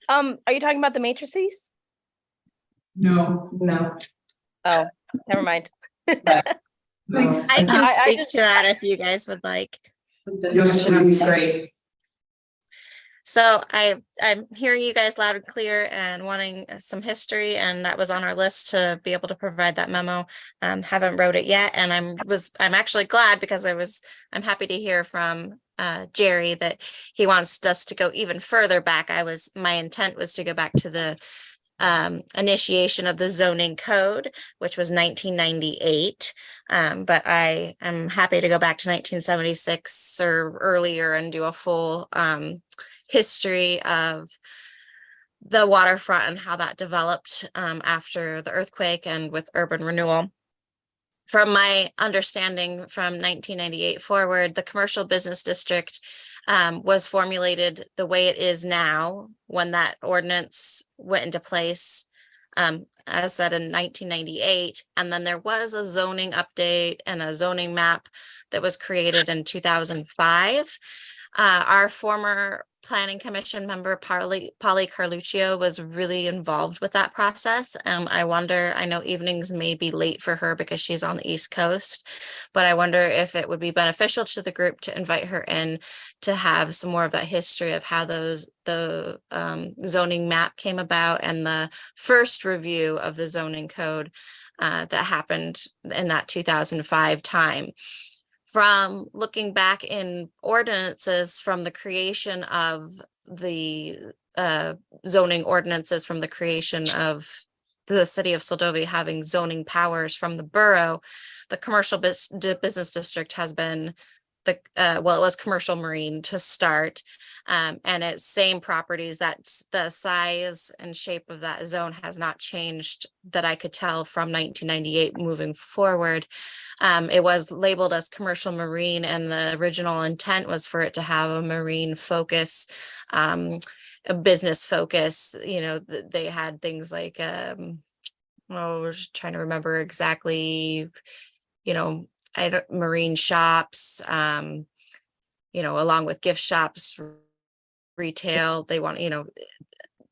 Are you talking about the matrices? No. Oh, never mind. I can speak to that if you guys would like. Great. So I'm hearing you guys loud and clear and wanting some history, and that was on our list to be able to provide that memo. Haven't wrote it yet, and I'm actually glad, because I'm happy to hear from Jerry that he wants us to go even further back. My intent was to go back to the initiation of the zoning code, which was 1998. But I am happy to go back to 1976 or earlier and do a full history of the waterfront and how that developed after the earthquake and with urban renewal. From my understanding, from 1998 forward, the commercial business district was formulated the way it is now when that ordinance went into place, as said in 1998. And then there was a zoning update and a zoning map that was created in 2005. Our former planning commission member, Polly Carluccio, was really involved with that process. I wonder, I know evenings may be late for her because she's on the East Coast, but I wonder if it would be beneficial to the group to invite her in to have some more of that history of how the zoning map came about and the first review of the zoning code that happened in that 2005 time. From looking back in ordinances from the creation of the zoning ordinances from the creation of the city of Seldovia having zoning powers from the borough, the commercial business district has been the, well, it was commercial marine to start, and it's same properties. That the size and shape of that zone has not changed that I could tell from 1998 moving forward. It was labeled as commercial marine, and the original intent was for it to have a marine focus, a business focus. You know, they had things like, we're trying to remember exactly, you know, marine shops, you know, along with gift shops, retail. They want, you know,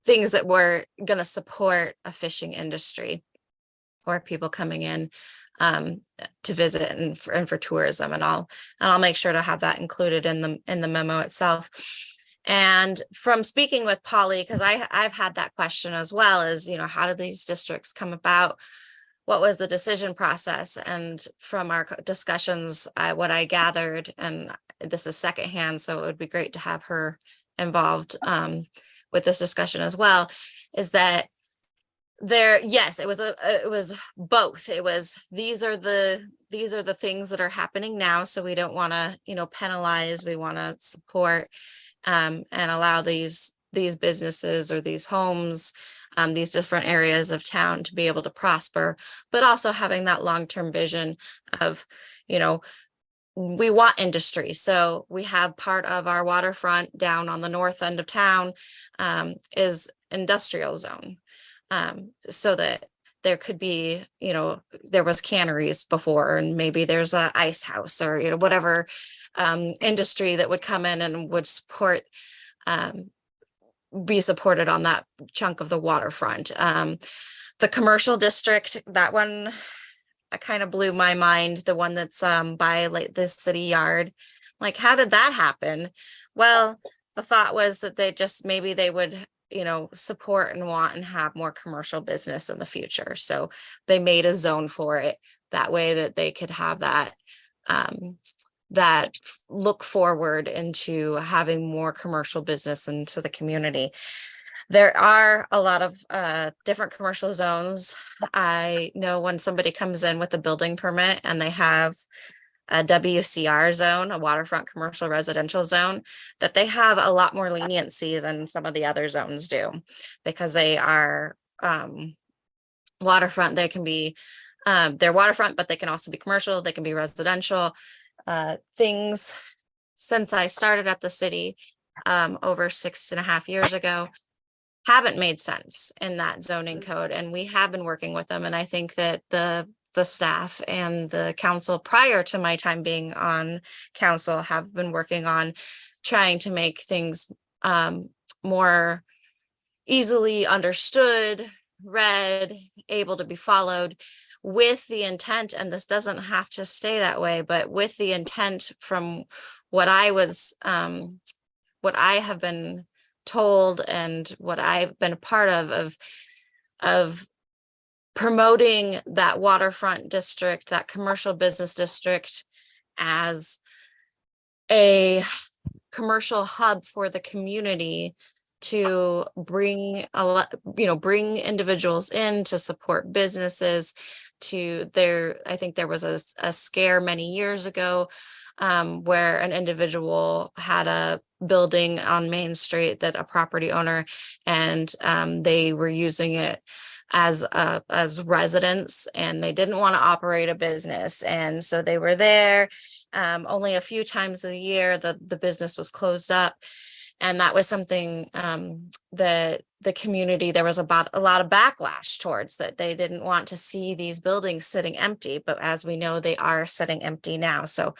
things that were going to support a fishing industry or people coming in to visit and for tourism and all. And I'll make sure to have that included in the memo itself. And from speaking with Polly, because I've had that question as well, is, you know, how do these districts come about? What was the decision process? And from our discussions, what I gathered, and this is secondhand, so it would be great to have her involved with this discussion as well, is that yes, it was both. It was, these are the things that are happening now, so we don't want to, you know, penalize. We want to support and allow these businesses or these homes, these different areas of town to be able to prosper, but also having that long-term vision of, you know, we want industry. So we have part of our waterfront down on the north end of town is industrial zone, so that there could be, you know, there was canneries before, and maybe there's a ice house or, you know, whatever industry that would come in and would support, be supported on that chunk of the waterfront. The commercial district, that one kind of blew my mind, the one that's by like the city yard. Like, how did that happen? Well, the thought was that maybe they would, you know, support and want and have more commercial business in the future. So they made a zone for it that way that they could have that that look forward into having more commercial business into the community. There are a lot of different commercial zones. I know when somebody comes in with a building permit and they have a WCR zone, a waterfront commercial residential zone, that they have a lot more leniency than some of the other zones do, because they are waterfront. They can be, they're waterfront, but they can also be commercial. They can be residential. Things since I started at the city over 6.5 years ago haven't made sense in that zoning code, and we have been working with them. And I think that the staff and the council prior to my time being on council have been working on trying to make things more easily understood, read, able to be followed, with the intent, and this doesn't have to stay that way, but with the intent from what I have been told and what I've been a part of promoting that waterfront district, that commercial business district, as a commercial hub for the community to bring bring individuals in to support businesses I think there was a scare many years ago where an individual had a building on Main Street that a property owner, and they were using it as residents, and they didn't want to operate a business. And so they were there only a few times a year. The business was closed up. And that was something that the community, there was about a lot of backlash towards, that they didn't want to see these buildings sitting empty. But as we know, they are sitting empty now. So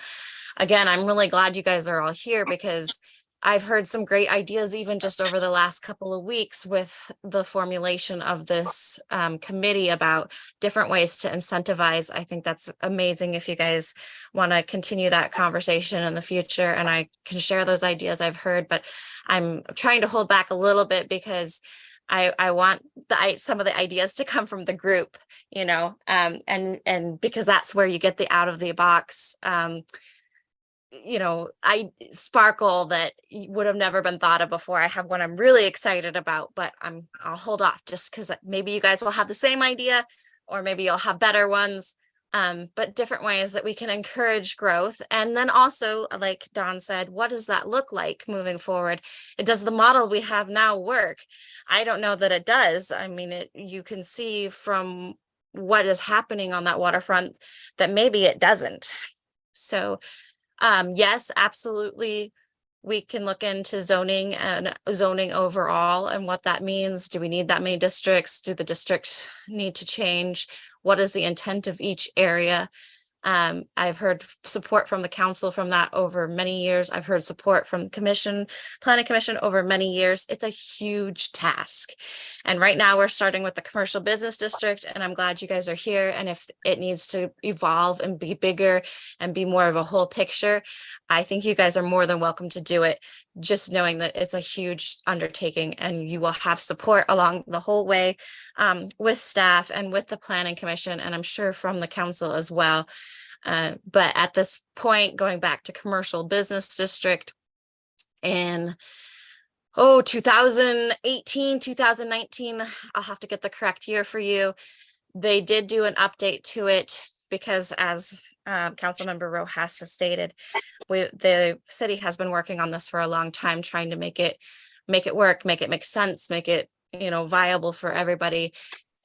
again, I'm really glad you guys are all here, because I've heard some great ideas even just over the last couple of weeks with the formulation of this committee about different ways to incentivize. I think that's amazing if you guys want to continue that conversation in the future, and I can share those ideas I've heard, but I'm trying to hold back a little bit because I want some of the ideas to come from the group, and because that's where you get the out of the box I sparkle that would have never been thought of before. I have one I'm really excited about, but I'll hold off just because maybe you guys will have the same idea, or maybe you'll have better ones, but different ways that we can encourage growth. And then also, like Dawn said, what does that look like moving forward? Does the model we have now work? I don't know that it does. I mean, you can see from what is happening on that waterfront that maybe it doesn't. So yes, absolutely. We can look into zoning and zoning overall and what that means. Do we need that many districts? Do the districts need to change? What is the intent of each area? I've heard support from the council from that over many years. I've heard support from planning commission over many years. It's a huge task. And right now we're starting with the commercial business district, and I'm glad you guys are here. And if it needs to evolve and be bigger and be more of a whole picture, I think you guys are more than welcome to do it. Just knowing that it's a huge undertaking, and you will have support along the whole way with staff and with the planning commission, and I'm sure from the council as well. But at this point, going back to commercial business district in 2018, 2019, I'll have to get the correct year for you. They did do an update to it because, as Councilmember Rojas has stated, the city has been working on this for a long time, trying to make it work, make it make sense, make it viable for everybody.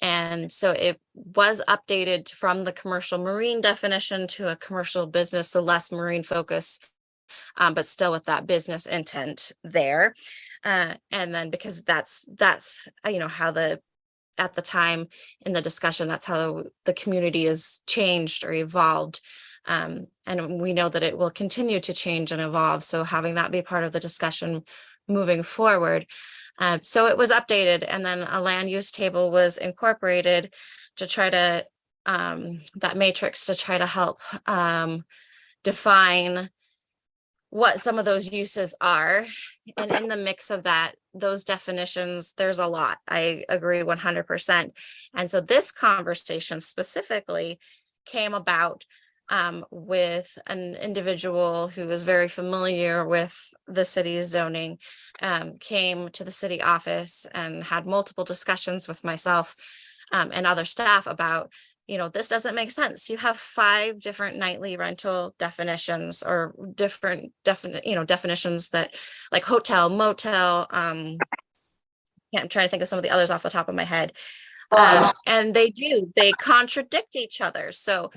And so it was updated from the commercial marine definition to a commercial business, so less marine focus, but still with that business intent there. And then because that's how at the time in the discussion, that's how the community has changed or evolved. And we know that it will continue to change and evolve. So having that be part of the discussion moving forward. So it was updated, and then a land use table was incorporated to try to, that matrix to try to help define what some of those uses are. And in the mix of that, those definitions, there's a lot. I agree 100%. And so this conversation specifically came about with an individual who was very familiar with the city's zoning, came to the city office and had multiple discussions with myself and other staff about, this doesn't make sense. You have 5 different nightly rental definitions, or different definitions that, like hotel, motel, I'm trying to think of some of the others off the top of my head. And they contradict each other. So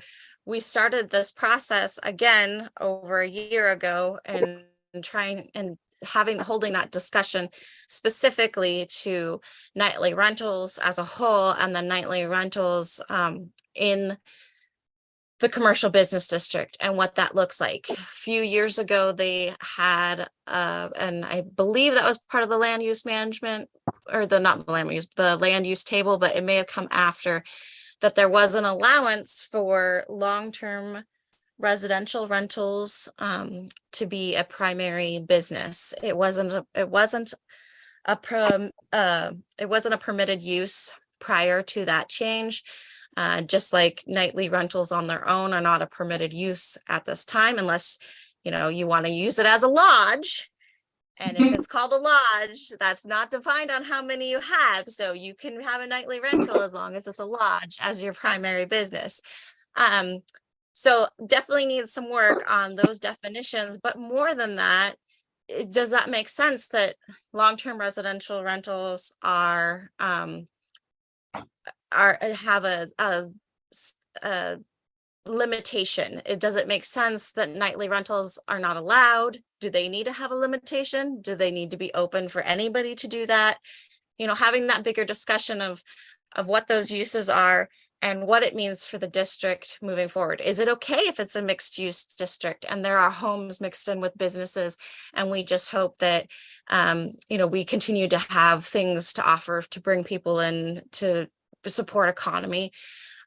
we started this process again over a year ago, and holding that discussion specifically to nightly rentals as a whole, and the nightly rentals in the commercial business district and what that looks like. A few years ago, they had, and I believe that was part of the land use management, or the land use table, but it may have come after, that there was an allowance for long-term residential rentals to be a primary business. It wasn't a permitted use prior to that change. Just like nightly rentals on their own are not a permitted use at this time, unless you want to use it as a lodge. And if it's called a lodge, that's not defined on how many you have. So you can have a nightly rental as long as it's a lodge as your primary business. So definitely needs some work on those definitions, but more than that, does that make sense that long-term residential rentals have a limitation? Does it make sense that nightly rentals are not allowed? Do they need to have a limitation? Do they need to be open for anybody to do that? You know, having that bigger discussion of what those uses are and what it means for the district moving forward. Is it okay if it's a mixed use district and there are homes mixed in with businesses, and we just hope that you know, we continue to have things to offer to bring people in to support economy?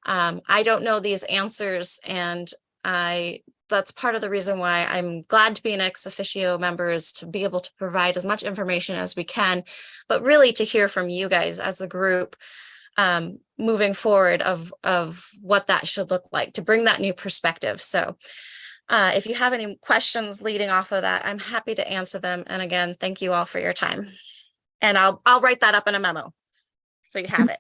I don't know these answers, and that's part of the reason why I'm glad to be an ex officio member, is to be able to provide as much information as we can, but really to hear from you guys as a group moving forward of what that should look like, to bring that new perspective. So if you have any questions leading off of that, I'm happy to answer them. And again, thank you all for your time. And I'll write that up in a memo so you have it.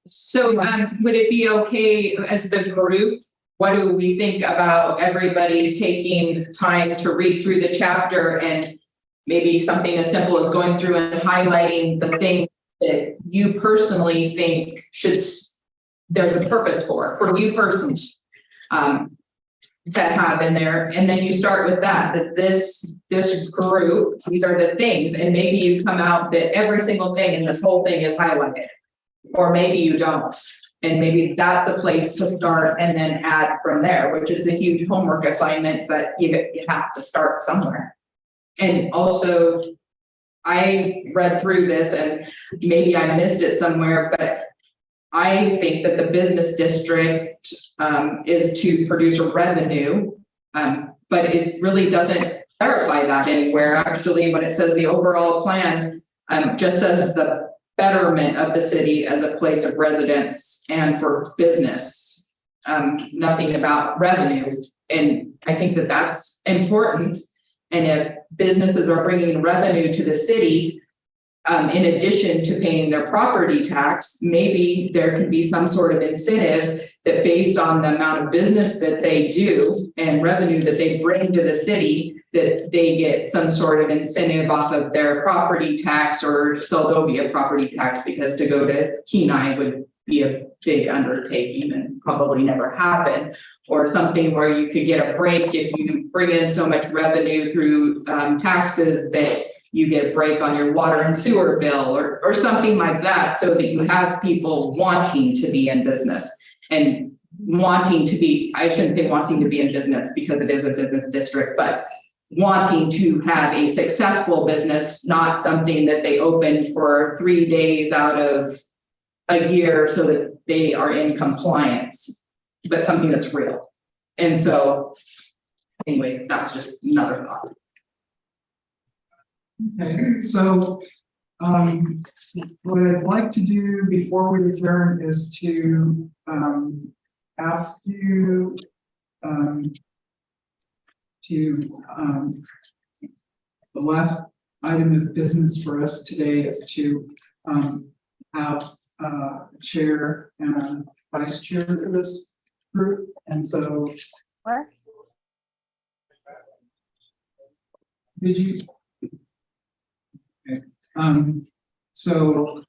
So would it be okay as the group? What do we think about everybody taking time to read through the chapter, and maybe something as simple as going through and highlighting the things that you personally think there's a purpose for you personally to have in there, and then you start with that this group, these are the things, and maybe you come out that every single thing in this whole thing is highlighted, or maybe you don't, and maybe that's a place to start and then add from there, which is a huge homework assignment, but you have to start somewhere. And also, I read through this and maybe I missed it somewhere, but I think that the business district is to produce a revenue, but it really doesn't clarify that anywhere. Actually, when it says the overall plan, just says the betterment of the city as a place of residence and for business, nothing about revenue. And I think that that's important. And if businesses are bringing revenue to the city, in addition to paying their property tax, maybe there could be some sort of incentive that, based on the amount of business that they do and revenue that they bring to the city, that they get some sort of incentive off of their property tax or Seldovia property tax, because to go to Kenai would be a big undertaking and probably never happen. Or something where you could get a break if you bring in so much revenue through taxes that you get a break on your water and sewer bill, or something like that, so that you have people wanting to be in business and wanting to be, I shouldn't say wanting to be in business because it is a business district, but wanting to have a successful business, not something that they open for 3 days out of a year so that they are in compliance, but something that's real. And so anyway, that's just another thought. Okay, so what I'd like to do before we adjourn is to ask you the last item of business for us today is to have a chair and a vice chair for this group. And so What? did you? Okay. So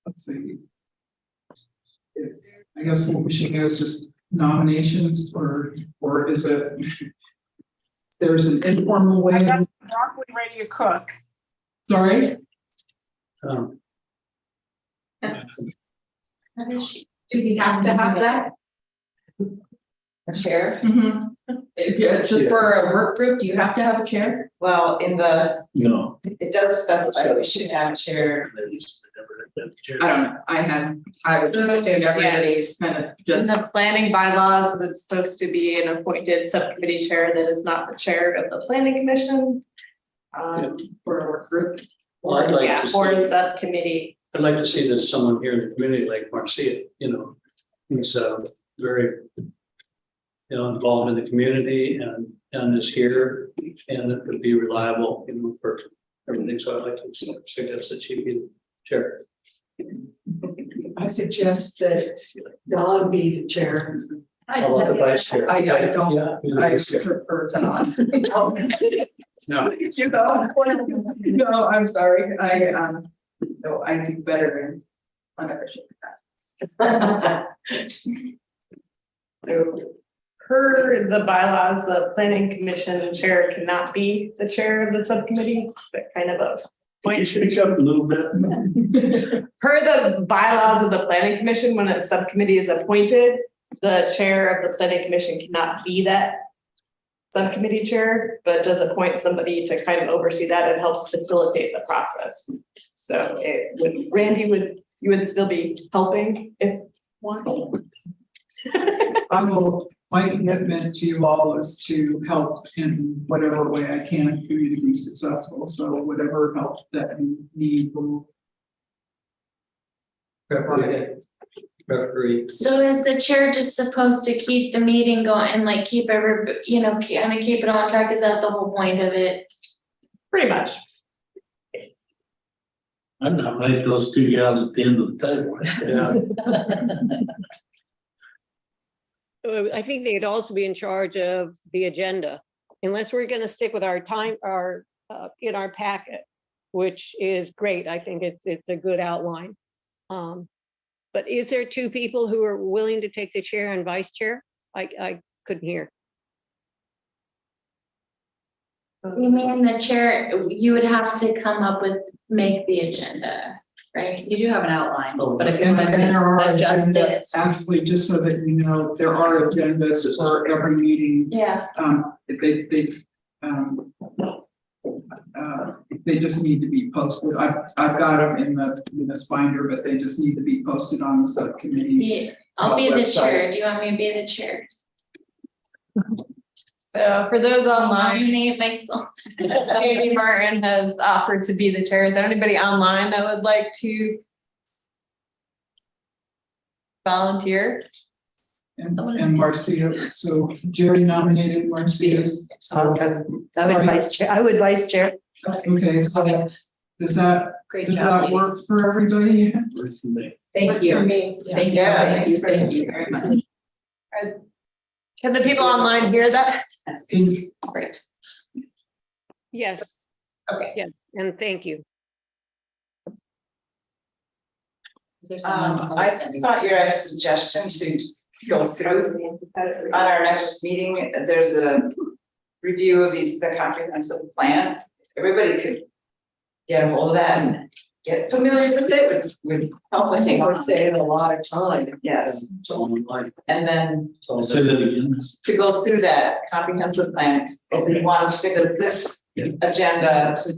let's see. I guess what we should do is just nominations, or is it? There's an informal way. I got broccoli ready to cook. Sorry. Do we have to have that? A chair? Mm-hmm. If you're just for a work group, do you have to have a chair? Well, No. it does specify that we should have a chair. I don't know. I would just assume everybody's kind of In just. the planning bylaws, it's supposed to be an appointed subcommittee chair that is not the chair of the planning commission. For a work group. Well, I'd like Yeah, to or see, subcommittee. I'd like to see that someone here in the community like Marcia, you know, he's very, involved in the community and is here and that would be reliable, for everything. So I'd like to suggest that she be the chair. I suggest that Dawn be the chair. How about the vice chair? I don't, Yeah, who's the I vice chair? prefer to not. No. You know, no, I'm sorry, no, I do better in unofficial capacities. Per the bylaws, the planning commission chair cannot be the chair of the subcommittee, but kind of a. Could you speak up a little bit? Per the bylaws of the planning commission, when a subcommittee is appointed, the chair of the planning commission cannot be that subcommittee chair, but does appoint somebody to kind of oversee that and helps facilitate the process. So it would, Randy, you would still be helping if wanted. My commitment to you all is to help in whatever way I can for you to be successful. So whatever help that you need will. Referee. So is the chair just supposed to keep the meeting going and like keep kind of keep it on track? Is that the whole point of it? Pretty much. I'm not like those two gals at the end of the table. Yeah. I think they'd also be in charge of the agenda, unless we're gonna stick with our time, in our packet, which is great. I think it's a good outline. But is there two people who are willing to take the chair and vice chair? I couldn't hear. You mean the chair, you would have to come up with, make the agenda, right? You do have an outline, but if you And want there are to adjust it. agendas, actually, just so that you know, there are agendas for every meeting. Yeah. They just need to be posted. I've got them in this binder, but they just need to be posted on the subcommittee. I'll be the website. chair. Do you want me to be the chair? So for those online, Nominate myself. Amy Martin has offered to be the chair. Is there anybody online that would like to volunteer? And Marcia, so Jerry nominated Marcia. So, I would vice chair. okay, so does that Great Does job, that work ladies. for everybody? Thank you. Me. Thank you. Thank you very much. Can the people online hear that? Great. Yes. Okay. Yeah, and thank you. I thought your suggestion to go through on our next meeting, there's a review of the comprehensive plan. Everybody could get a hold of that and get familiar with it, would help us. Would save a lot of time. Yes, It's all online. and then Say that again. to go through that comprehensive plan, if we want to stick with this agenda to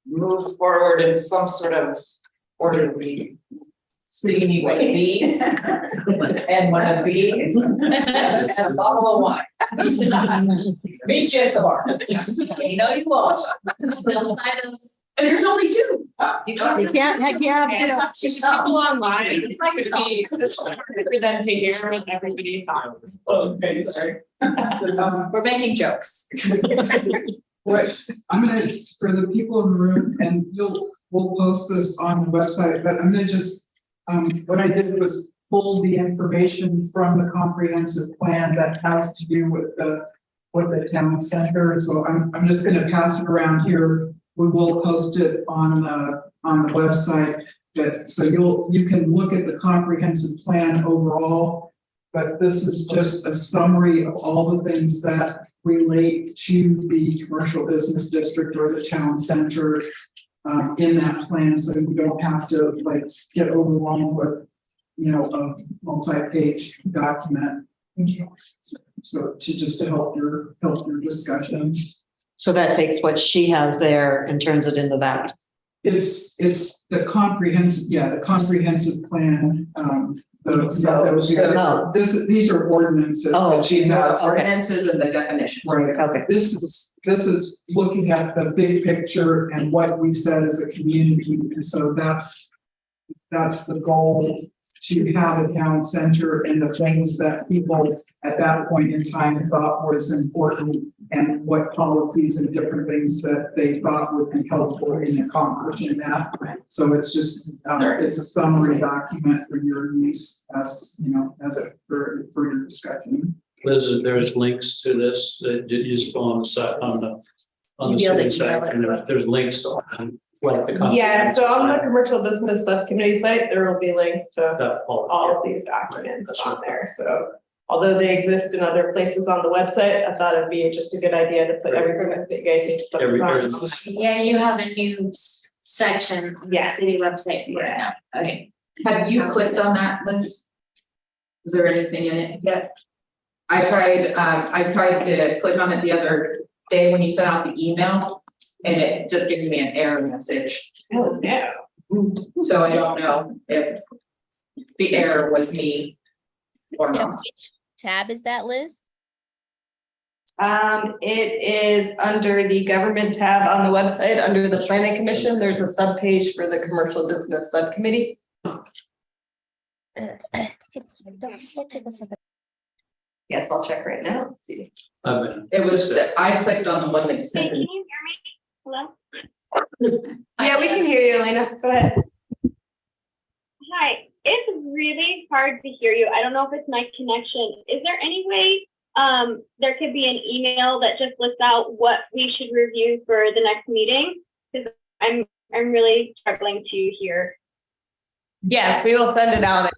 move forward in some sort of orderly. So you need one of these and one of these and a bottle of wine. Meet you at the bar. You know you won't. And there's only two. You can't have yourself online. It's like you're seeing, for them to hear what everybody's on. Okay, sorry. We're making jokes. What I'm gonna, for the people in the room, and we'll post this on the website, but I'm gonna just, what I did was pull the information from the comprehensive plan that has to do with the town center. So I'm just gonna pass it around here. We will post it on the website, but so you can look at the comprehensive plan overall. But this is just a summary of all the things that relate to the commercial business district or the town center in that plan, so you don't have to like get overwhelmed with, a multi-page document. So to help your discussions. So that takes what she has there and turns it into that. It's the comprehensive plan. These are ordinances that she has. Ordinances and the definition. Right, Okay. This is looking at the big picture and what we said as a community, and so that's the goal to have a town center and the things that people at that point in time thought was important and what policies and different things that they thought would be helpful in accomplishing that. So it's just, it's a summary document for your use as, you know, as a, for your discussion. Liz, there's links to this that you just go on the site, on the You'll be able to city site, email it and to us. there's links on like the. Yeah, so on the consequences. commercial business subcommittee site, there will be links to That all- all of these documents on there, so. Although they exist in other places on the website, I thought it'd be just a good idea to put everything that you guys need to put this on. Yeah, you have a new section on the Yeah. city website for it now. Okay. Have you clicked on that, Liz? Is there anything in it yet? I tried to click on it the other day when you sent out the email, and it just gave me an error message. Oh, yeah. So I don't know if the error was me or Yeah, not. which tab is that, Liz? It is under the government tab on the website, under the planning commission, there's a subpage for the commercial business subcommittee. Yes, I'll check right now, let's see. It was, I clicked on the one that you sent Can it. you hear me? Hello? Yeah, we can hear you, Elena, go ahead. Hi, it's really hard to hear you. I don't know if it's my connection. Is there any way there could be an email that just lists out what we should review for the next meeting? Because I'm really struggling to hear. Yes, we will send it out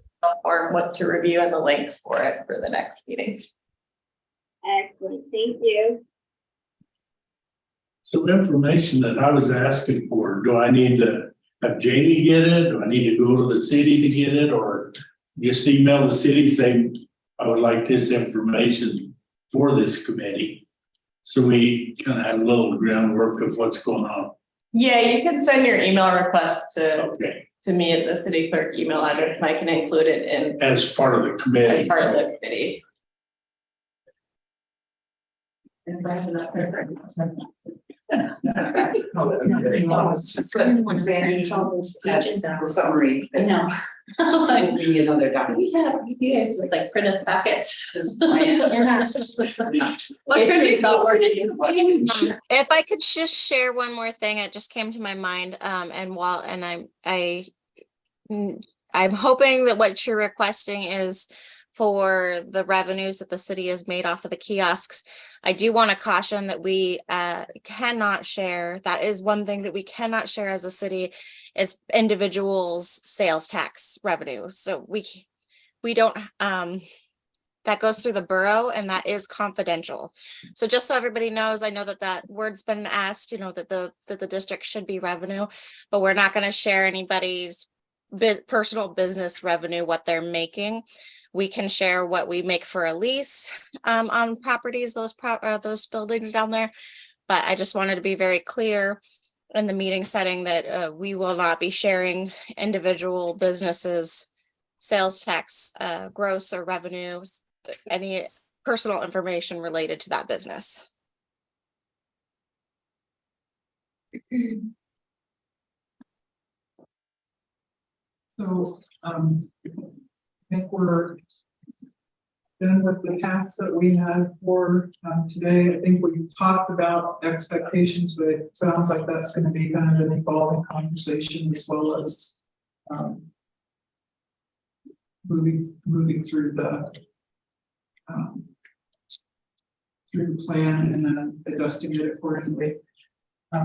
or what to review and the links for it for the next meeting. Excellent, thank you. Some information that I was asking for, do I need to have Jamie get it? Do I need to go to the city to get it, or just email the city saying, I would like this information for this committee? So we kind of have a little groundwork of what's going on. Yeah, you can send your email request Okay, to me at the city clerk email address, and I can include it in as part of the committee. as part of the committee. Summary. I know. Give me another document. You guys just like print us packets. If I could just share one more thing, it just came to my mind, I'm hoping that what you're requesting is for the revenues that the city has made off of the kiosks. I do want to caution that we cannot share. That is one thing that we cannot share as a city is individuals' sales tax revenue. So we don't, that goes through the borough and that is confidential. So just so everybody knows, I know that word's been asked, you know, that the district should be revenue, but we're not going to share anybody's personal business revenue, what they're making. We can share what we make for a lease on properties, those buildings down there. But I just wanted to be very clear in the meeting setting that we will not be sharing individual businesses, sales tax, gross or revenues, any personal information related to that business. So, I think we're done with the tasks that we had for today. I think we talked about expectations, but it sounds like that's going to be kind of an evolving conversation as well as moving through the plan and then adjusting it accordingly.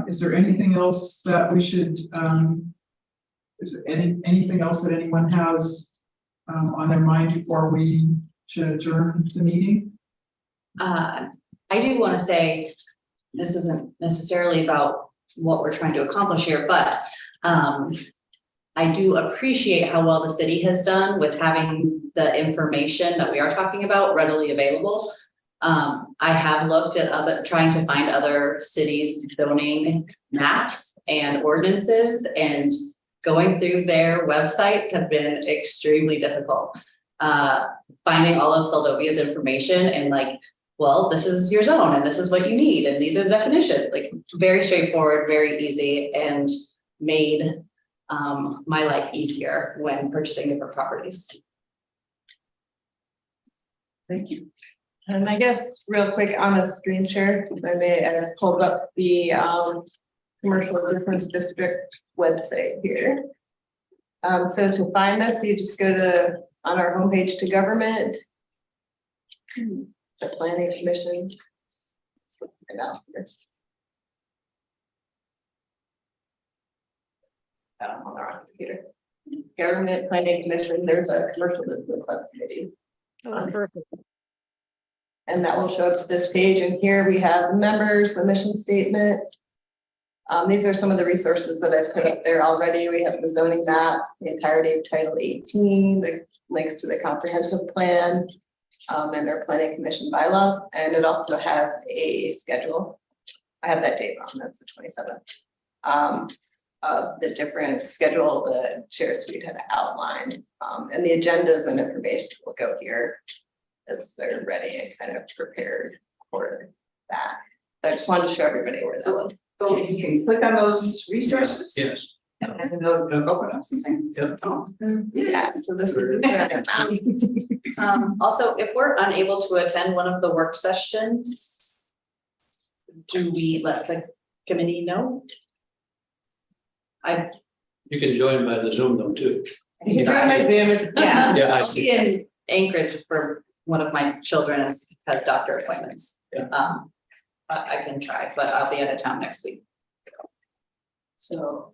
Is there anything else that we should is there anything else that anyone has on their mind before we should adjourn the meeting? I do want to say, this isn't necessarily about what we're trying to accomplish here, but I do appreciate how well the city has done with having the information that we are talking about readily available. I have looked at trying to find other cities' zoning maps and ordinances, and going through their websites have been extremely difficult. Finding all of Seldovia's information and like, well, this is your zone and this is what you need and these are the definitions, like very straightforward, very easy, and made my life easier when purchasing different properties. Thank you. And I guess real quick on a screen share, if I may, I pulled up the commercial business district website here. So to find us, you just go to on our homepage to government. The planning commission. Let's look at my mouse here. I'm on the wrong computer. Government planning commission, there's a commercial business subcommittee. Oh, perfect. And that will show up to this page. And here we have the members, the mission statement. These are some of the resources that I've put up there already. We have the zoning map, the entirety of Title 18, the links to the comprehensive plan, and our planning commission bylaws. And it also has a schedule. I have that date wrong, that's the 27th. Of the different schedule the chair suite had outlined. And the agendas and information will go here as they're ready and kind of prepared for that. I just wanted to show everybody where that was. So you can click on those resources. Yes. And it'll open up something. Yep. Yeah, so this is. Also, if we're unable to attend one of the work sessions, do we let the committee know? You can join by the Zoom though too. You join my Zoom. Yeah. Yeah, I I'll see. be in Anchorage for one of my children has doctor appointments. Yeah. I can try, but I'll be out of town next week. So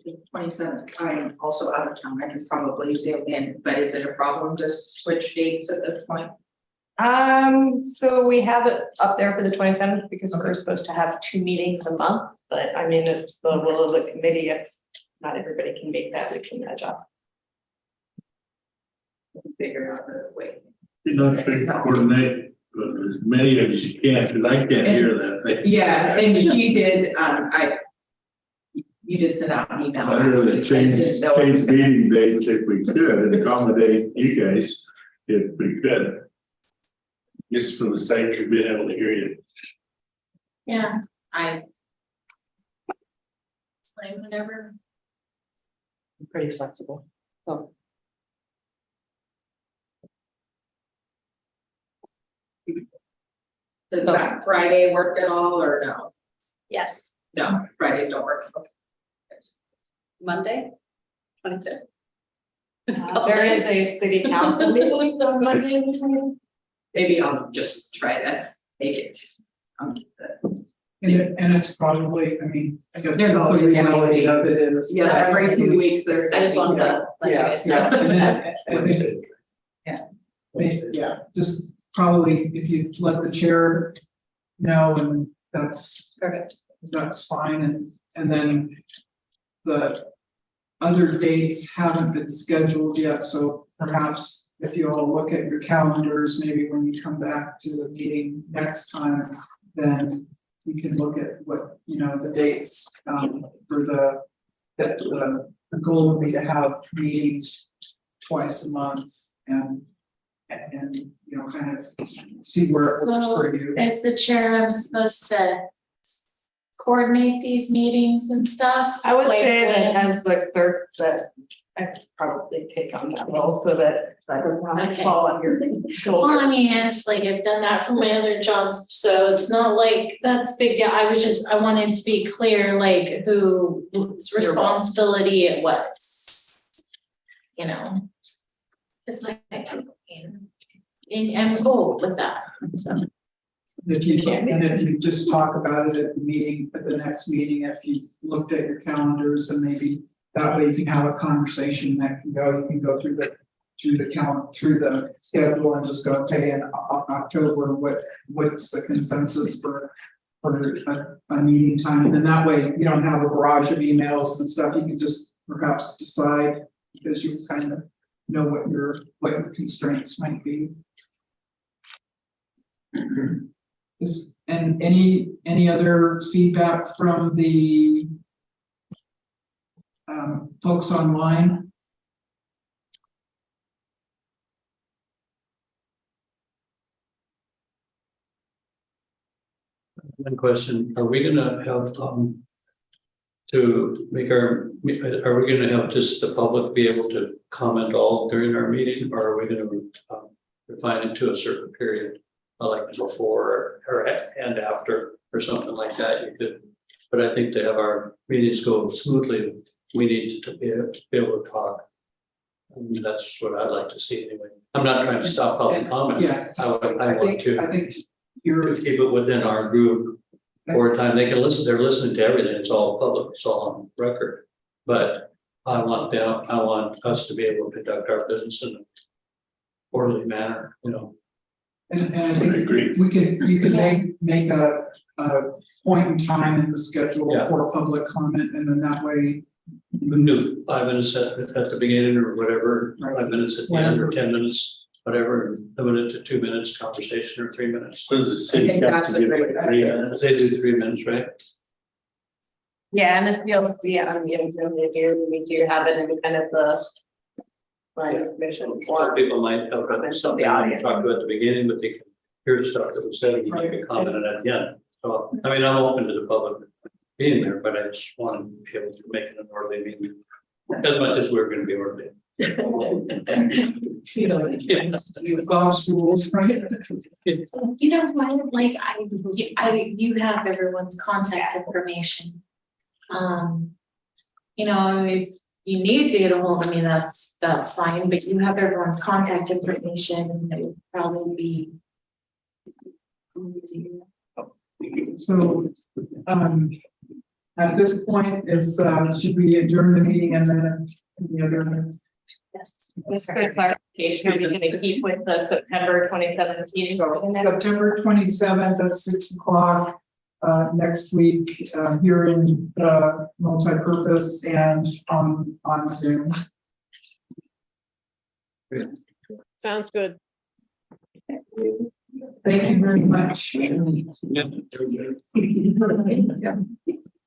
the 27th, I'm also out of town. I can probably zoom in, but is it a problem to switch dates at this point? So we have it up there for the 27th because we're supposed to have 2 meetings a month, but I mean, it's the will of the committee. If not everybody can make that, we can nudge up. Figure out the way. You know, to coordinate as many of as you can, because I can't hear that. Yeah, and she did, you did send out an email. I really change meeting dates if we could and accommodate you guys if we could. Just for the sake of being able to hear you. Yeah, it's like whatever. I'm pretty flexible. So. Does that Friday work at all or no? Yes. No, Fridays don't work. Okay. Monday, 25th. There is a city council meeting on Monday. Maybe I'll just try to make it. And it's probably, I mean, I guess. There's always the reality of it is. Yeah, every 2 weeks there's. I just wanted to let you guys know. Yeah, just probably if you let the chair know, and that's. Perfect. That's fine, and then the other dates haven't been scheduled yet, so perhaps if you all look at your calendars, maybe when you come back to the meeting next time, then you can look at what, the dates, for the goal would be to have meetings twice a month and kind of see where it works for you. As the chair, I'm supposed to coordinate these meetings and stuff. I would like say that when- as the clerk, that I could probably take on that role so that I don't have to Okay. fall on your Well, shoulder. I mean, it's like I've done that for my other jobs, so it's not like that's a big deal. I wanted to be clear, like whose responsibility it was. It's like, and I'm cool with that, so. If you can, and if you just talk about it at the meeting, at the next meeting, if you've looked at your calendars, and maybe that way you can have a conversation that can go, you can go through the schedule and just go, okay, in October, what's the consensus for a meeting time? And then that way you don't have a barrage of emails and stuff. You can just perhaps decide, because you kind of know what your constraints might be. And any other feedback from the folks online? One question, are we gonna have, to make are we gonna have just the public be able to comment all during our meeting, or are we gonna refine it to a certain period? Like before or and after or something like that, you could, but I think to have our meetings go smoothly, we need to be able to talk. And that's what I'd like to see anyway. I'm not trying to stop public comment. Yeah. I want I think you're, to keep it within our group. For a time, they can listen, they're listening to everything, it's all public, it's all on record. But I want us to be able to conduct our business in a orderly manner, you know. and I think you could make a point in time in the schedule Yeah. for public comment, and then that way. We can do 5 minutes at the beginning or whatever, 5 minutes at the end or 10 minutes, whatever, and limit it to 2 minutes conversation or 3 minutes. Does the city think have that's to a give great it 3 idea. minutes? They do 3 minutes, right? Yeah, and if you'll see it on the agenda here, we do have it in kind of the. Right, mission Some form. people might have something to talk to at the beginning, but they can hear stuff that was said and you can comment on it at the end. So, I mean, I'm open to the public being there, but I just want to be able to make it an orderly meeting. As much as we're gonna be orderly. You know, you Bob's rules, right? You know, like you have everyone's contact information. You know, if you need to get a hold of me, that's fine, but you have everyone's contact information and it would probably be easier. So, at this point is, should we adjourn the meeting and then the other? Yes. Just for clarification, are we gonna keep with the September 27th meeting? September 27th at 6 o'clock, next week, here in the multipurpose and on Zoom. Sounds good. Thank you very much. Yeah. Yeah.